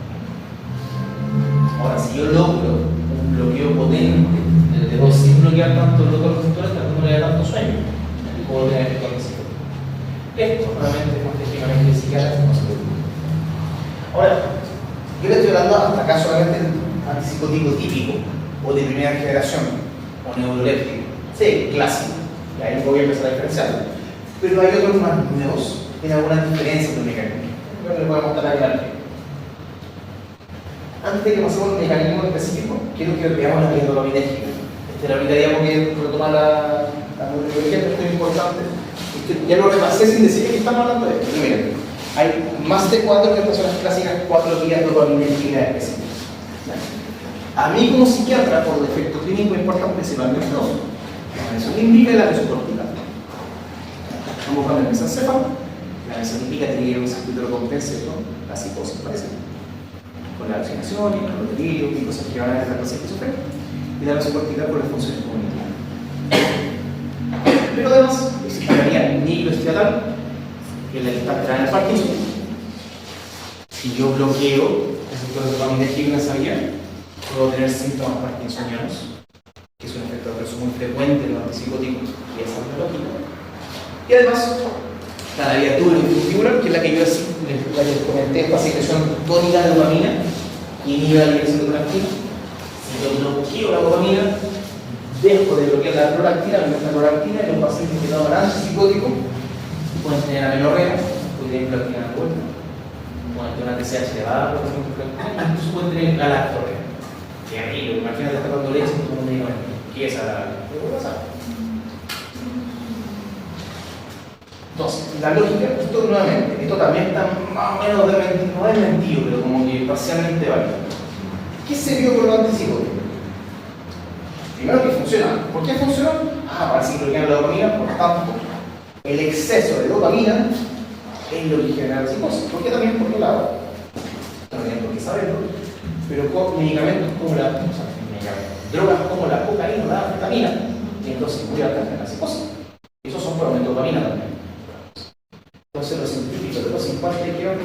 [SPEAKER 1] Ahora, si yo logro un bloqueo potente de 2 sin bloquear tanto los otros receptores, tal vez no le da tanto sueño, puedo tener efecto antipsicótico. Esto realmente específicamente psiquiatra no se puede. Ahora, yo le estoy hablando hasta acá solamente del antipsicótico típico o de primera generación o neuroléptico. Sí, clásico. Y ahí voy a empezar a diferenciarlo. Pero hay otros más nuevos que tienen algunas diferencias en el mecanismo. Yo les voy a mostrar aquí al final. Antes de que pasemos al mecanismo específico, quiero que veamos la dopaminérgica. Esta es la única diapo que retoma la neurología, esto es muy importante. Ya lo repasé sin decir que estamos hablando de esto. Miren, hay más de 4 que son las clásicas 4 vías dopaminérgicas específicas. A mí como psiquiatra, por defecto clínico, me importan principalmente 2. La mesolímbica y la mesocortical. Estamos buscando el mesencéfalo. La mesolímbica tiene que ir a un circuito de recompensa con la psicosis, parece. Con la alucinación y con los delirios y cosas que van a dejar la esquizofrenia. Y la mesocortical por las funciones cognitivas. Pero además, existe nigrostriatal, que es la que está entrada en el Parkinson. Si yo bloqueo el receptor dopaminérgico en esa vía, puedo tener síntomas parkinsonianos, que es un efecto adverso muy frecuente en los antipsicóticos y esa neurológica. Y además, la vía tuberofundibular, que es la que yo les comenté, esta secreción tónica de dopamina y inhibe la liberación de prolactina. Si yo bloqueo la dopamina, dejo de bloquear la prolactina, la prolactina, y los pacientes que toman antipsicóticos pueden tener amenorrea, pueden tener prolactina de vuelta, pueden tener una TSH elevada, incluso pueden tener galactorrea. Terrible, imagínate estar dando leche y tomando un medicamento. ¿Qué es agradable? ¿Qué puede pasar? Entonces, la lógica, esto nuevamente, esto también está más o menos desmentido, no es mentido, pero como que parcialmente válido. ¿Qué se vio con los antipsicóticos? Primero que funciona. ¿Por qué funciona? Para sincronizar la dopamina, por tanto, el exceso de dopamina es lo que genera la psicosis. ¿Por qué también? Porque el agua. También por qué saberlo. Pero con medicamentos como drogas como la cocaína o la anfetamina, tienen dosis muy altas en la psicosis. Esos son por aumento de dopamina también. Entonces los científicos de los 50 dijeron,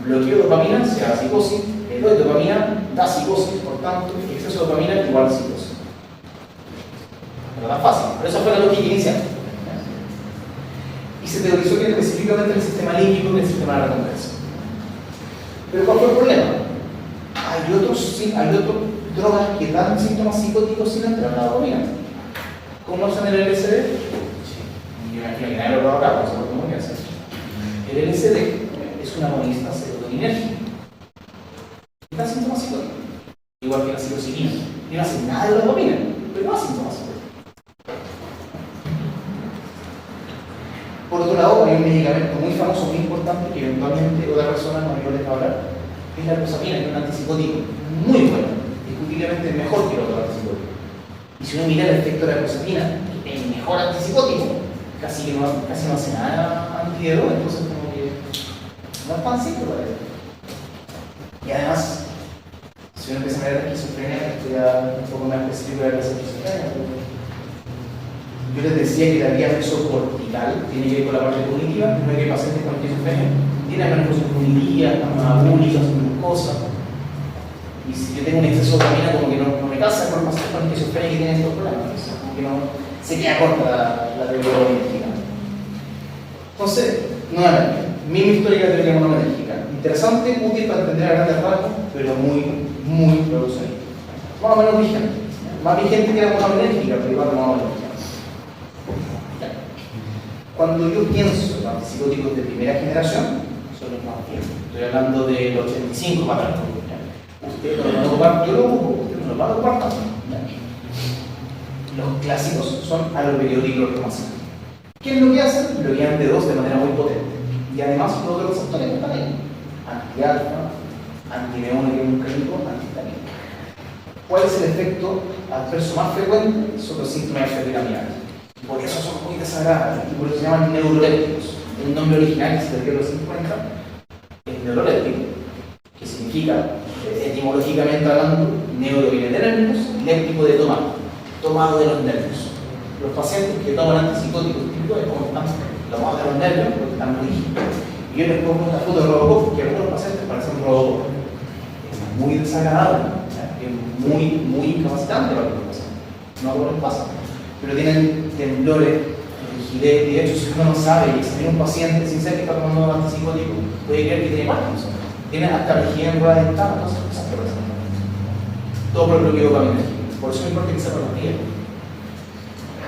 [SPEAKER 1] bloqueo de dopamina se da psicosis, el de dopamina da psicosis, por tanto, el exceso de dopamina igual a psicosis. No tan fácil, pero esa fue la lógica inicial. Y se teorizó que específicamente el sistema límbico y el sistema de la recompensa. Pero ¿cuál fue el problema? Hay otras drogas que dan síntomas psicóticos sin entrar en la dopamina. ¿Cómo hacen el LSD? Sí. Yo imagino que nadie lo probó acá, por supuesto, ¿cómo que hace? El LSD es una agonista serotoninérgica. Y da síntomas psicóticos. Igual que la psilocibina. Y no hace nada de la dopamina, pero no da síntomas psicóticos. Por otro lado, hay un medicamento muy famoso, muy importante, que eventualmente otra persona no me les va a hablar, que es la clozapina, que es un antipsicótico muy bueno, discutiblemente mejor que el otro antipsicótico. Y si uno mira el efecto de la clozapina, el mejor antipsicótico, casi no hace nada antidroga, entonces como que no es tan simple para él. Y además, Si uno empieza a ver la esquizofrenia, esto ya un poco más específico de la esquizofrenia. Yo les decía que la vía mesocortical tiene que ver con la parte cognitiva, no hay que pacientes con esquizofrenia tienen menos cosas cognitivas, más únicas, menos cosas. Y si yo tengo un exceso de dopamina, como que no me casa con pacientes con esquizofrenia que tienen estos problemas, como que no se queda corta la teoría cognitiva. Entonces, nuevamente, misma historia de la teoría monomenérgica. Interesante, útil para entender a grandes rasgos, pero muy reducida. Más o menos vigente. Más vigente que la monomenérgica, pero igual más o menos vigente. Cuando yo pienso en antipsicóticos de primera generación, son los más viejos. Estoy hablando del 85 para atrás. Usted no lo va a ocupar, yo lo ocupo, usted no lo va a ocupar tanto. Los clásicos son aloperiódicos y clorpromacina. ¿Qué es lo que hacen? Bloquean D2 de manera muy potente. Y además los otros receptores que están ahí. Anti-alfa, antineónico, antihistamínico. ¿Cuál es el efecto adverso más frecuente? Son los síntomas de piramidales. Por eso son muy desagradables y por eso se llaman neurolépticos. El nombre original, que se le dio los 50, es neuroléptico, que significa, etimológicamente hablando, neuro viene de nervios, léptico de tomar, tomado de los nervios. Los pacientes que toman antipsicóticos típicos es como están tomados de los nervios porque están rígidos. Y yo les pongo una foto de Robocop, que algunos pacientes parecen Robocop. Es muy desagradable, es muy incapacitante para los pacientes. No todos les pasa. Pero tienen temblores, rigidez, de hecho, si uno no sabe y examina un paciente sin ser que está tomando un antipsicótico, puede creer que tiene Parkinson. Tiene hasta rigidez en ruedas dentadas, no sé cosas que pasan. Todo por el bloqueo dopaminérgico. Por eso es importante que se por la tía.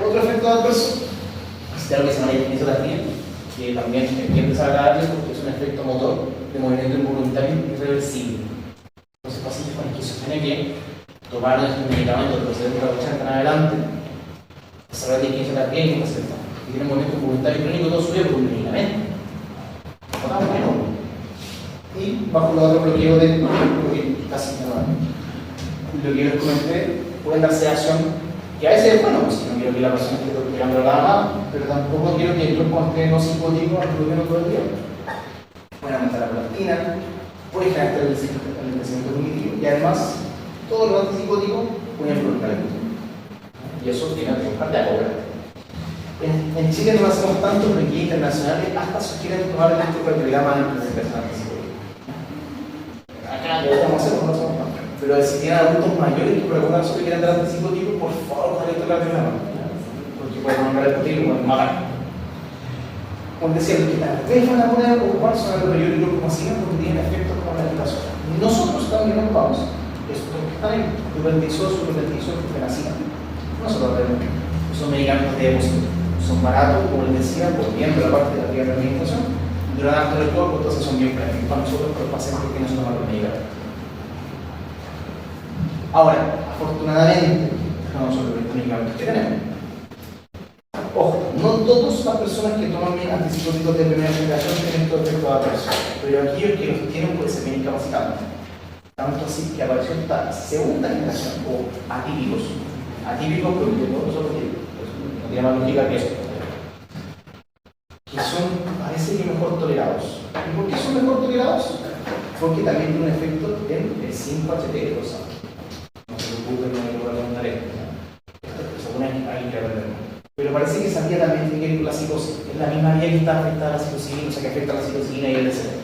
[SPEAKER 1] Otro efecto adverso es algo que se llama kinesiología, que también es bien desagradable porque es un efecto motor de movimiento involuntario irreversible. Entonces, pacientes con esquizofrenia que tomaron estos medicamentos de los 70 en adelante, desarrollar de kinesiología y no se y tienen movimiento involuntario crónico todo su vida por un medicamento. Y bajo el otro bloqueo de casi nada. Lo que yo les comenté, pueden dar sedación, que a veces es bueno, pues si no quiero que la persona esté torturando nada más, pero tampoco quiero que el cuerpo esté no psicótico al todo el día. Pueden aumentar la prolactina, pueden generar el crecimiento cognitivo y además todos los antipsicóticos pueden prolongar el tiempo. Y eso tiene que parte de cobrar. En Chile no lo hacemos tanto, pero en guías internacionales hasta sugieren tomar el electrocardiograma antes de empezar antipsicótico. Acá lo estamos haciendo, no lo hacemos tanto. Pero si tienen adultos mayores que preguntan sobre quieren dar antipsicótico, por favor, con el electrocardiograma. Porque pueden mandar el cotigo y pueden matar. Como decía, los que tal vez van a poner a ocupar son aloperiódicos como siguen porque tienen efectos como la medicación. Nosotros también ocupamos estos que están ahí, superdisol, flufenacina. Nosotros tenemos, son medicamentos de depósito. Son baratos, como les decía, volviendo a la parte de la vía de administración, duran harto el cuerpo, entonces son bien prácticos para nosotros, para los pacientes que no se toman los medicamentos. Ahora, afortunadamente, no son los medicamentos que tenemos. Ojo, no todas las personas que toman antipsicóticos de primera generación tienen estos efectos adversos, pero aquellos que los tienen pueden ser bien incapacitantes. Tanto así que apareció esta segunda generación, o atípicos porque todos son atípicos. No tiene más lógica que eso. Que son, parece que mejor tolerados. ¿Y por qué son mejor tolerados? Porque también tiene un efecto en el 5-HT rosado. No se preocupen, no hay que preguntar esto. Según alguien que aprenderlo. Pero parece que esa vía también tiene que ver con la psicosis. Es la misma vía que está afectada a la psilocibina, o sea que afecta a la psilocibina y el DCT.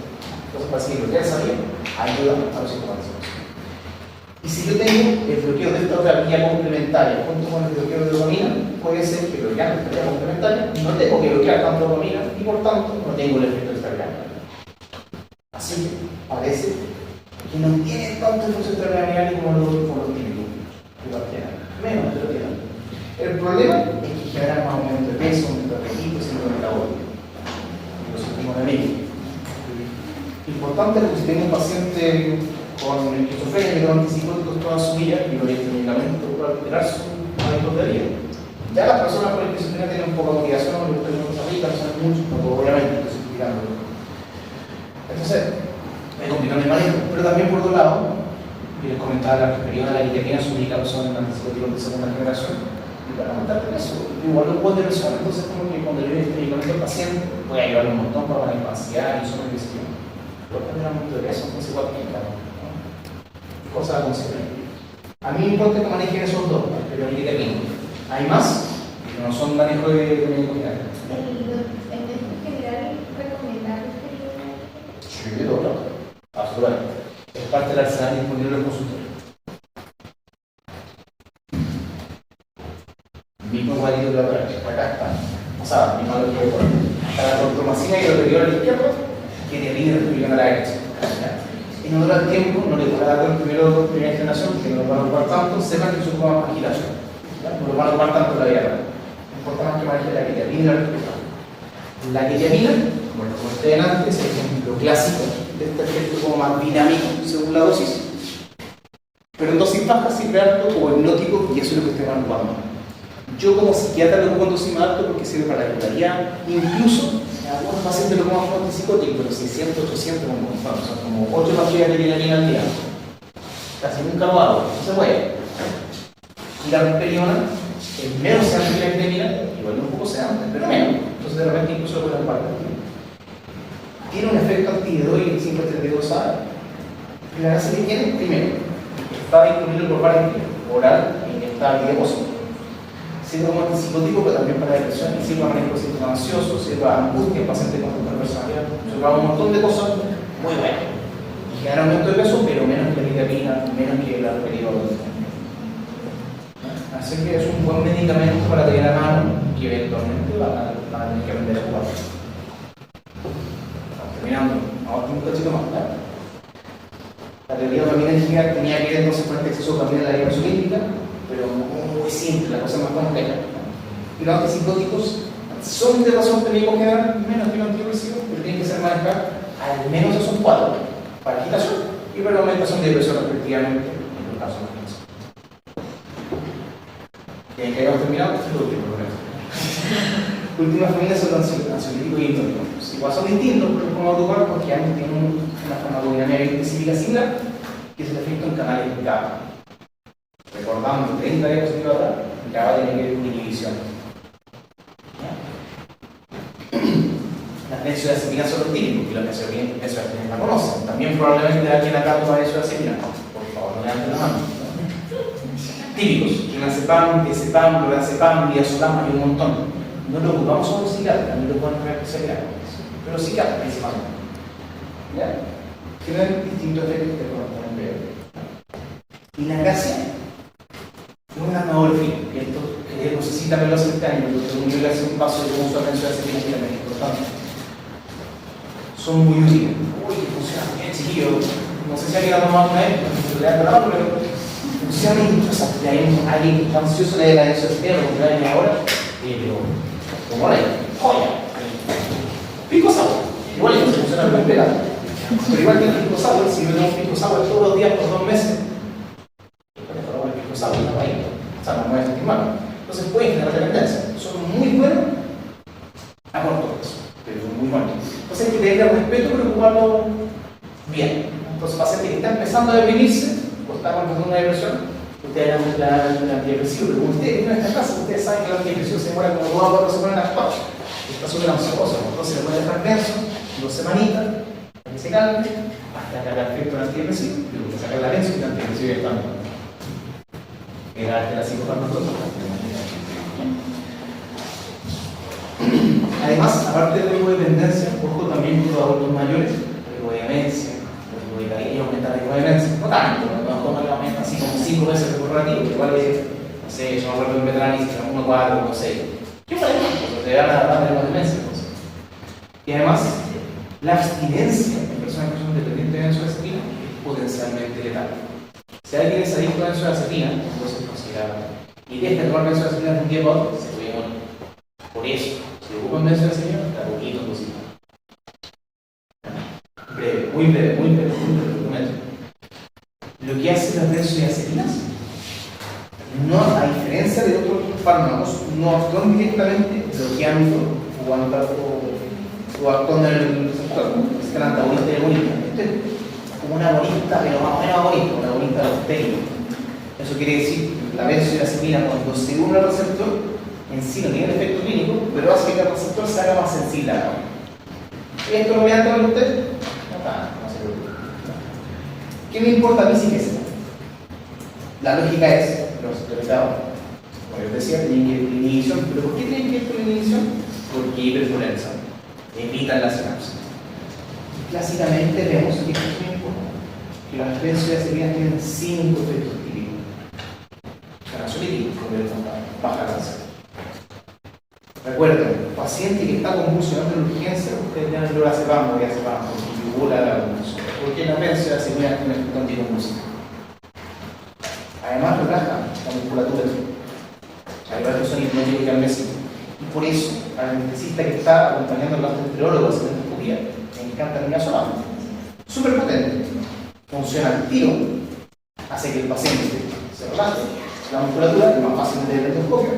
[SPEAKER 1] Entonces parece que bloquear esa vía ayuda a los síntomas de psicosis. Y si yo tengo el bloqueo de esta otra vía complementaria junto con el bloqueo de dopamina, puede ser que bloqueando esta vía complementaria no tengo que bloquear tanto dopamina y por tanto no tengo el efecto extrapiramidal. Así que parece que no tienen tanto efecto extrapiramidal como los típicos menos de lo que tienen. El problema es que generan más aumento de peso, aumento de apetito, síndrome metabólico. Los últimos de mí. Importante es que si tengo un paciente con esquizofrenia que toma antipsicóticos toda su vida y no tiene medicamento para alterar su hábitos de vida. Ya las personas con esquizofrenia tienen un poco de motivación, les gusta cosas ricas, son muchos, obviamente, estoy explicando. Entonces, es complicado el manejo, pero también por otro lado, y les comentaba la periodo de la litiaquina, su medicamentos son antipsicóticos de segunda generación, y para aumentar el peso, igual lo puedo resolver, entonces como que cuando yo le doy este medicamento al paciente, voy a ayudarle un montón para la incapacidad y son el deseo. Pero también aumento de peso, entonces igual que claro. Cosa a considerar. A mí me importa que manejen esos dos, pero el vitamina. Hay más, que no son manejo de medicina.
[SPEAKER 4] ¿El médico general recomendable que
[SPEAKER 1] Sí, de todo, absolutamente. Es parte del arsenal disponible del consultorio. Mismo igualito que la otra vez, acá está. O sea, mismo lo que por hasta la contromacina y lo que dio a la izquierda, que te viene replicando a la derecha. En honor al tiempo, no le voy a dar con primera generación, que no lo van a ocupar tanto, sepan que su coma más agitación. No lo van a ocupar tanto en la vida real. No importa más que maneje la quetiapina y la respiración. La quetiapina, como lo comenté antes, es el ejemplo clásico de este efecto como más dinámico según la dosis. Pero en dosis bajas sirve harto como hipnótico y eso es lo que ustedes van ocupando. Yo como psiquiatra lo ocupo en dosis más alto porque sirve para la regularidad, incluso algunos pacientes lo toman como antipsicótico, pero 600, 800, como 8 pastillas de ketamina al día. Casi nunca lo hago, no se puede. Y la risperidona, el menos se hace que la ketamina, igual un poco se antes, pero menos. Entonces de repente incluso lo pueden ocupar. Tiene un efecto antiheroide el 532A. Y la gracia que tiene, primero, está disponible por varios días, oral, inyectable y depósito. Sirve como antipsicótico, pero también para depresión, y sirve para manejo de síntomas ansiosos, sirve para angustia en pacientes con trastorno de personalidad, sirve para un montón de cosas muy buenas. Y genera aumento de peso, pero menos que la vitamina, menos que la risperidona. Así que es un buen medicamento para tener a mano que eventualmente van a tener que aprender a jugar. Estamos terminando. Ahora un cachito más, ¿verdad? La teoría de dominante tenía que ver entonces con este exceso también de la diabetes olímpica, pero muy simple, la cosa más compleja. Y los antipsicóticos son de razón técnico general menos que los antidepresivos, pero tienen que ser manejados al menos esos 4 para agitación y para aumentación de depresión respectivamente en los casos más casos. ¿Quieren que hayamos terminado? Es lo último, últimas familias son los ansiolíticos y hipnóticos. Igual son distintos, pero los podemos ocupar porque ambos tienen una farmacodinámica específica similar, que es el efecto en canales de GABA. Recordando 30 diapositivas atrás, GABA tiene que ver con inhibición. Las benzodiazepinas son los típicos, y las benzodiazepinas la conocen. También probablemente alguien acá toma benzodiazepina. Por favor, no levanten la mano. Típicos, clonazepam, diazepam, clorazepam, diazepam, hay un montón. No lo ocupamos solo psiquiatras, también lo pueden traer especialidades. Pero psiquiatras principalmente. ¿Ya? Tienen distintos efectos que pueden ver. Y la gracia es un armador fino, y esto no sé si también lo hace este año, pero según yo le hace un paso de cómo uso la benzodiazepina que también es importante. Son muy útiles. Uy, que funciona bien, chiquillo. No sé si alguien ha tomado una vez, pero le da la mano, pero funciona bien. O sea, alguien que está ansioso le da la benzodiazepina, lo que le da ahora, pero como ahora, joya. Pico sabor. Igual es que funciona bien pegado. Pero igual que el pico sabor, si yo tengo un pico sabor todos los días por 2 meses, el pico sabor está ahí. O sea, no me voy a sentir mal. Entonces pueden generar dependencia. Son muy buenos a corto plazo, pero son muy buenos. Entonces hay que tenerle respeto, pero ocuparlo bien. Entonces, paciente que está empezando a deprimirse, o está con una depresión, ustedes dan el antidepresivo, pero como ustedes en esta casa, ustedes saben que el antidepresivo se demora como 2 a 4 semanas en actuar. Está súper ansioso, entonces le puede dejar denso 2 semanitas, para que se calme, hasta que haga efecto el antidepresivo, y luego se saca la denso y el antidepresivo ya está. Era la psicofarmacología. Además, aparte de la dependencia, ojo también con los adultos mayores, riesgo de demencia, riesgo de caída y aumenta el riesgo de demencia. No tanto, no como que aumenta así como 5 veces el riesgo relativo, que igual es, no sé, yo me acuerdo de un veteranista, 1, 4, 1, 6. ¿Qué fue eso? Porque te van a dar riesgo de demencia. Entonces. Y además, la abstinencia en personas que son dependientes de benzodiazepina es potencialmente letal. Si alguien es adicto a benzodiazepina, entonces considerado y deja de tomar benzodiazepina de un día para otro, se puede morir. Por eso, si ocupan benzodiazepina, está poquito posible. Breve, muy breve, muy breve, muy breve, lo prometo. Lo que hacen las benzodiazepinas, no, a diferencia de otros fármacos, no actúan directamente bloqueando o actuando en el receptor. Es el antagonista y el agonista. Este es como un agonista, pero más o menos agonista, un agonista alostérico. Eso quiere decir que la benzodiazepina, cuando se une al receptor, en sí no tiene el efecto clínico, pero hace que el receptor se haga más sensible a la hormona. ¿Esto lo voy a entender usted? No se preocupe. ¿Qué me importa a mí si que sea? La lógica es, los interpretados, como yo decía, tienen que ir por la inhibición. ¿Pero por qué tienen que ir por la inhibición? Porque hiperpolarizan, evitan la sinapsis. Clásicamente vemos que esto es muy importante, que las benzodiazepinas tienen 5 efectos típicos. Ansiolíticos, baja la ansiedad. Recuerden, paciente que está convulsionando en urgencia, ustedes ya no lo hace vamos, porque divulga la convulsión. Porque la benzodiazepina tiene un efecto anticonvulsivo. Además, relaja la musculatura. Hay varios que son hipnóticos y amnésicos. Y por eso, al anestesista que está acompañando al gastroenterólogo a hacer endoscopía, me encanta el midazolam. Súper potente. Funciona al tiro, hace que el paciente se relaje la musculatura, es más fácil de el endoscopio.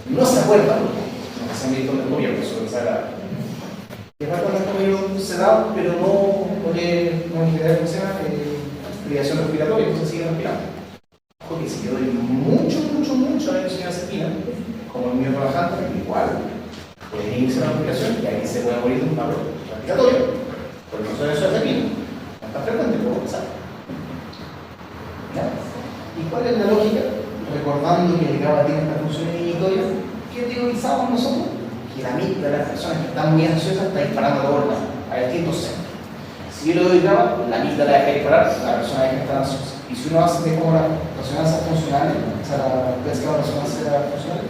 [SPEAKER 1] No se acuerda, no se han visto endoscopio, por eso es agradable. Y aparte está medio sedado, pero no genera filiación respiratoria, entonces sigue respirando. Porque si yo doy mucho a benzodiazepina, como el mío relajante, igual puede iniciar la respiración y ahí se puede morir de un paro respiratorio. Por el uso de benzodiazepina. No está frecuente, puedo pasar. ¿Y cuál es la lógica? Recordando que el GABA tiene esta función inhibitoria, ¿qué teorizamos nosotros? Que la mitad de las personas que están muy ansiosas está disparando a borda, a distintos centros. Si yo le doy GABA, la mitad la deja disparar, la persona deja de estar ansiosa. Y si uno hace como las resonancias funcionales, o sea, la resonancia funcional,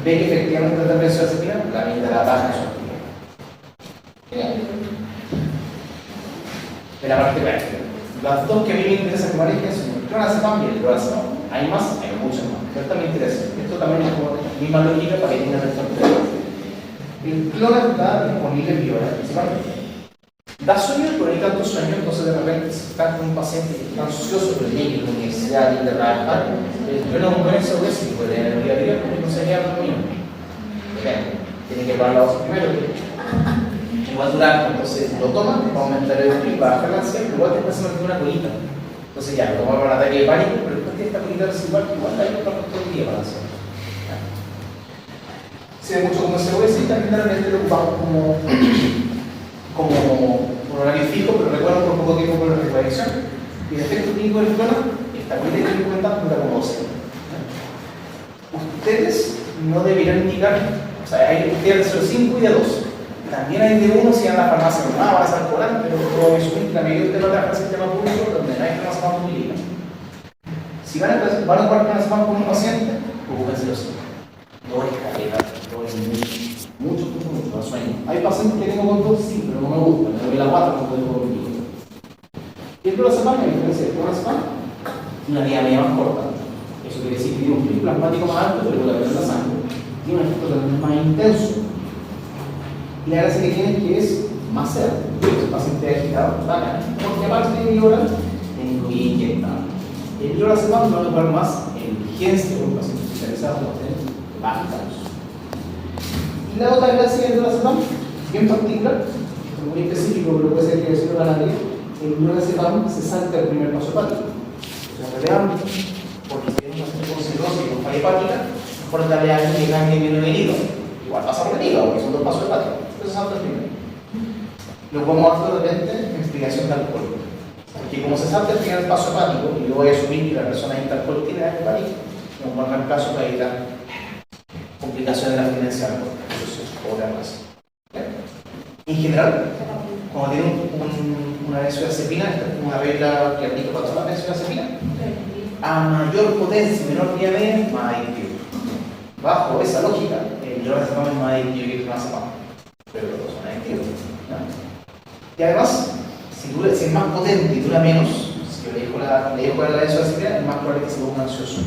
[SPEAKER 1] ve que efectivamente la benzodiazepina, la mitad la baja en su actividad. De la parte práctica. Las dos que a mí me interesa que manejen son el clonazepam y el lorazepam. Hay más, hay muchos más. Pero esta me interesa. Esto también es como la misma lógica para que tengan esta prueba. El clonazepam está disponible en Viola principalmente. Da sueño, pero no hay tanto sueño, entonces de repente si está con un paciente que está ansioso, pero tiene que ir a la universidad, tiene que trabajar, yo no me eso que si puede tener el día a día, porque no sería lo mismo. Tiene que pagar la dosis primero. Va a durar, entonces lo toma, va a aumentar el frío, va a bajar la ansiedad, pero igual después se mantiene una colita. Entonces ya, lo toma para un ataque de pánico, pero después tiene esta colita residual que igual hay que tomar todo el día para la ansiedad. Si hay mucho como SOS, generalmente lo ocupamos como un horario fijo, pero recuerdo por poco tiempo por la recuperación. Y el efecto clínico del clona, esta colita que me cuenta dura como 12. Ustedes no deberían indicar, o sea, hay de 0,5 y de 2. También hay de uno si van a la farmacia, no van a estar cobrando, pero como me supongo que la mayoría de ustedes va a trabajar en el sistema público donde no hay clonazepam pública. Si van a jugar clonazepam con un paciente, ocúpense los 5. Dolores caleta, dolores mucho, no sueño. Hay pacientes que tengo con 2, sí, pero no me gusta, me doy la 4 cuando tengo conmigo. Y el clonazepam, la diferencia del clonazepam, una vía media más corta. Eso quiere decir que tiene un flujo plasmático más alto, pero puede haber en la sangre. Tiene un efecto también más intenso. Y la gracia que tiene es que es más cerdo. El paciente agitado, bacán. Porque aparte de viola, tengo que inyectar. El lorazepam va a ocupar más en urgencia con un paciente especializado para tener baja luz. Y la otra gracia del lorazepam, bien particular, esto es muy específico, pero puede ser que decirlo ganaría, el lorazepam se salta el primer paso hepático. O sea, relevante, porque si tiene un paciente con cirrosis y con falla hepática, mejor darle a alguien que cambie bien el hígado. Igual pasa por el hígado, porque son 2 pasos hepáticos. Eso salta el primero. Lo vamos a hacer de repente en explicación de alcohol. Porque como se salta el primer paso hepático, y yo voy a asumir que la persona que está alcohol tiene daño hepático, nos vamos a dar caso para evitar complicaciones de la abstinencia de alcohol. Eso es otra cosa. En general, cuando tiene una benzodiazepina, esta es una regla que aplica para todas las benzodiazepinas, a mayor potencia y menor vía media, más adictivo. Bajo esa lógica, el lorazepam es más adictivo que el clonazepam, pero los dos son adictivos. Y además, si es más potente y dura menos, si yo le dejo la benzodiazepina, es más probable que se ponga ansioso.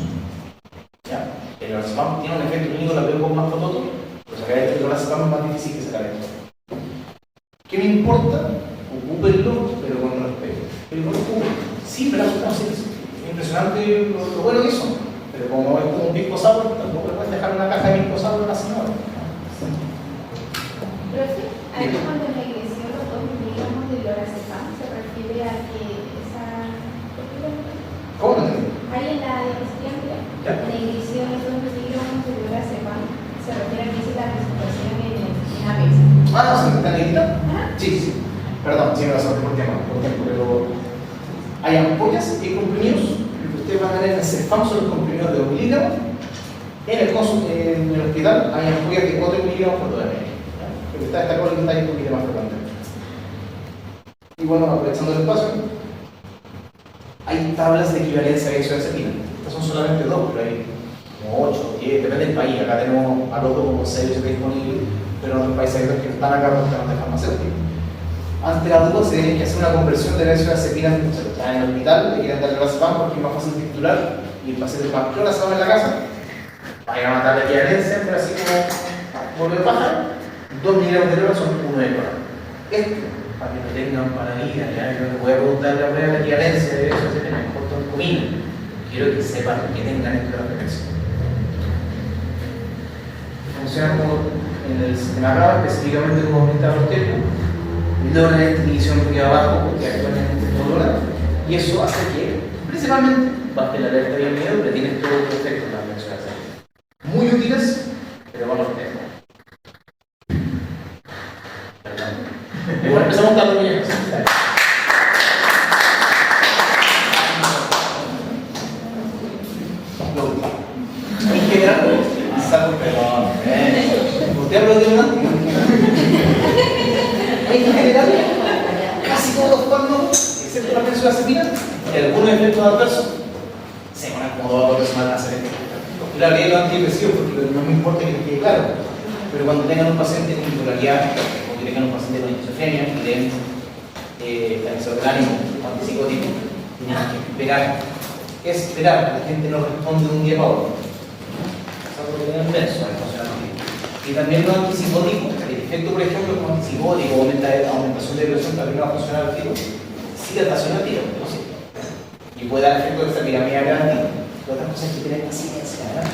[SPEAKER 1] ¿Ya? El lorazepam tiene un efecto clínico, la veo un poco más pototo, pero sacar el lorazepam es más difícil que sacar esto. ¿Qué me importa? Ocúpenlo, pero con respeto. Pero no lo ocupen. Siempre la sustancia es impresionante lo bueno que son. Pero como es como un pisco sour, tampoco le pueden dejar una caja de pisco sour a la señora.
[SPEAKER 4] Profe, ahí cuando me ingresó los 2 miligramos de lorazepam, se refiere a que esa...
[SPEAKER 1] ¿Cómo no entiendo?
[SPEAKER 4] Ahí en la diapositiva, la ingresó los 2 miligramos de lorazepam, se refiere a que hice la presentación en APEX.
[SPEAKER 1] Ah, no, ¿se me está negrita?
[SPEAKER 4] Ajá.
[SPEAKER 1] Sí. Perdón, sí me vas a hacer por tiempo, pero hay ampollas y comprimidos que ustedes van mantener en CEFAM son los comprimidos de 2 miligramos. En el hospital hay ampollas de 4 miligramos por 2 ml. Pero esta cosa que está ahí un poquito más frecuente. Y bueno, aprovechando el espacio, hay tablas de equivalencia de benzodiazepina. Estas son solamente 2, pero hay como 8, 10, depende del país. Acá tenemos a los 2 como 6 o 7 disponibles, pero en otros países hay 2 que están acá porque no de farmacéuticos. Ante la duda se tiene que hacer una conversión de benzodiazepina. Ya en el hospital le quieren dar clonazepam porque es más fácil de titular y el paciente más clonazepam en la casa. Vayan a matar la equivalencia, pero así como vuelve a bajar. 2 miligramos de droga son 1 de cloro. Esto, para que no tengan paranoia, ya yo no voy a preguntar la prueba de equivalencia de eso, se me corto un comino. Quiero que sepan que tengan esto de la reflexión. Funciona como en el sistema RAB, específicamente como aumentar los tiempos. Logra esta división aquí abajo, porque actualmente no logra, y eso hace que, principalmente, baje la alerta y el miedo, pero tiene todo el efecto en las menciones. Muy útiles, pero con los tiempos. Perdón. Igual empezamos tarde con ellos. En general, salvo perdón. ¿Usted aplaudió una? En general, casi todos los fármacos, excepto la benzodiazepina, y algunos efectos adversos, se van a como 2 o 4 semanas a hacer efecto. La ley de los antidepresivos, porque no me importa que les quede claro, pero cuando tengan un paciente con bipolaridad, o que tengan un paciente con esquizofrenia, y den estabilizador del ánimo, o antipsicótico, tienen que esperar, la gente no responde de un día para otro. Es algo que tienen verso, y también los antipsicóticos, el efecto, por ejemplo, como antipsicótico, aumentación de depresión, también no va a funcionar al tiro, sí la estación al tiro, ¿no? Sí. Y puede dar efecto de esta pirámide grande. Otras cosas que tienen paciencia, ¿verdad?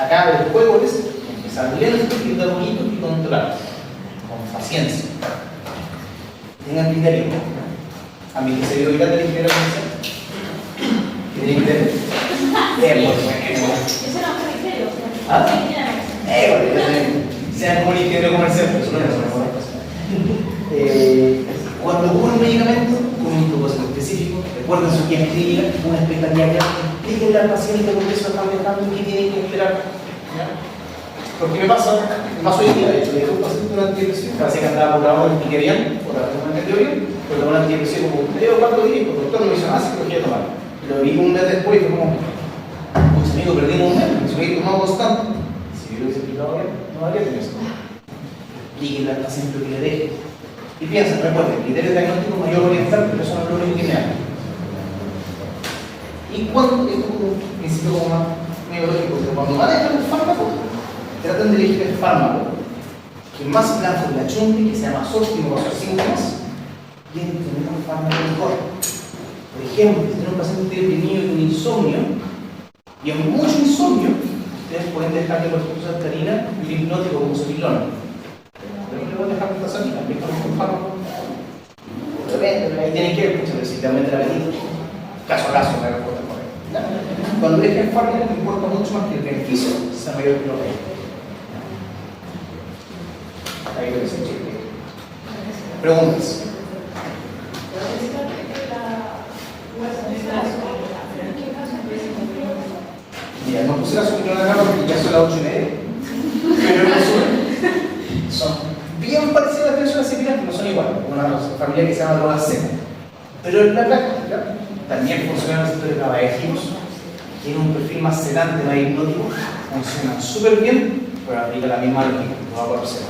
[SPEAKER 1] Acá el juego es empezar lento, ir de bonito y controlar, con paciencia. Tengan criterio. A mí que se dio grande el ingeniero comercial. ¿Qué tiene criterio?
[SPEAKER 2] Eso no es criterio.
[SPEAKER 1] ¿Ah? Sean como el ingeniero comercial, pero eso no es una buena cosa. Cuando ocupan un medicamento con un propósito específico, recuerden su guía clínica, una expectativa clara, explíquenle al paciente por qué eso está aumentando y qué tienen que esperar. ¿Ya? Porque me pasa hoy en día, de hecho, le dije a un paciente una antidepresiva, parece que andaba por ahora y quería bien, por la razón que bien, pero una antidepresiva como 3 o 4 días, porque el doctor me dijo, ah, sí, lo quiero tomar. Lo vi un mes después y fue como, pues amigo, perdimos un mes, me subí tomado constante. Si yo lo hubiese explicado bien, no habría tenido eso. Explíquenle al paciente lo que le deje. Y piensen, recuerden, criterio diagnóstico mayor oriental, pero eso no es lo único que me haga. Y cuando, esto es un principio como más neurológico, pero cuando van a dejar un fármaco, traten de elegir el fármaco que más blanco la chunte, que sea más óptimo para sus síntomas, y tener un fármaco mejor. Por ejemplo, si tienen un paciente deprimido con insomnio, y hay mucho insomnio, ustedes pueden dejarle, por ejemplo, sartarina y un hipnótico como Sotilona. Pero no le voy a dejar glutamina, también con un fármaco. Depende, ahí tienen que ver, pero si te aumenta el apetito, caso a caso, la respuesta correcta. Cuando dejen fármaco, me importa mucho más que el beneficio sea mayor que lo que hay. Ahí lo que se cheque. Preguntas. Mira, no puse la Sotilona acá porque ya son las 8:30, pero no son bien parecidas a las benzodiazepinas, pero no son iguales. Una familia que se llama drogas C. Pero en la práctica también funcionan los receptores GABAérgicos, tienen un perfil más sedante, más hipnótico, funcionan súper bien, pero aplica la misma lógica, no va a poder ser.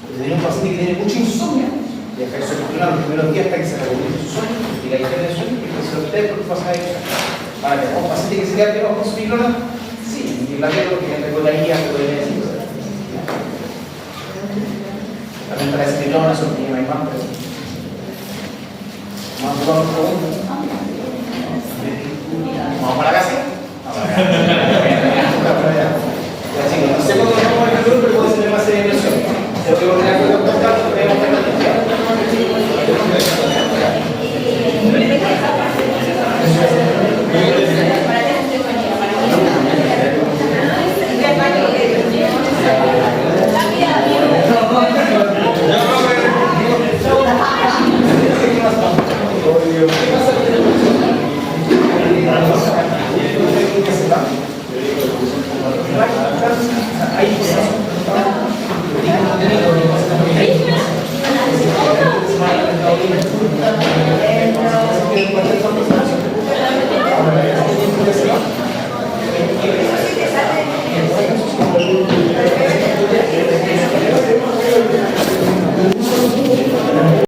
[SPEAKER 1] Si tiene un paciente que tiene mucho insomnio, deja eso funcionar los primeros días hasta que se recupere su sueño, y la higiene del sueño, y que se lo quite porque pasa a eso. Ahora, tenemos un paciente que se queda pegado con su Sotilona, sí, y la guía porque tiene con la guía, que puede decir. También para ese Sotilona, eso tiene más, pero más preguntas.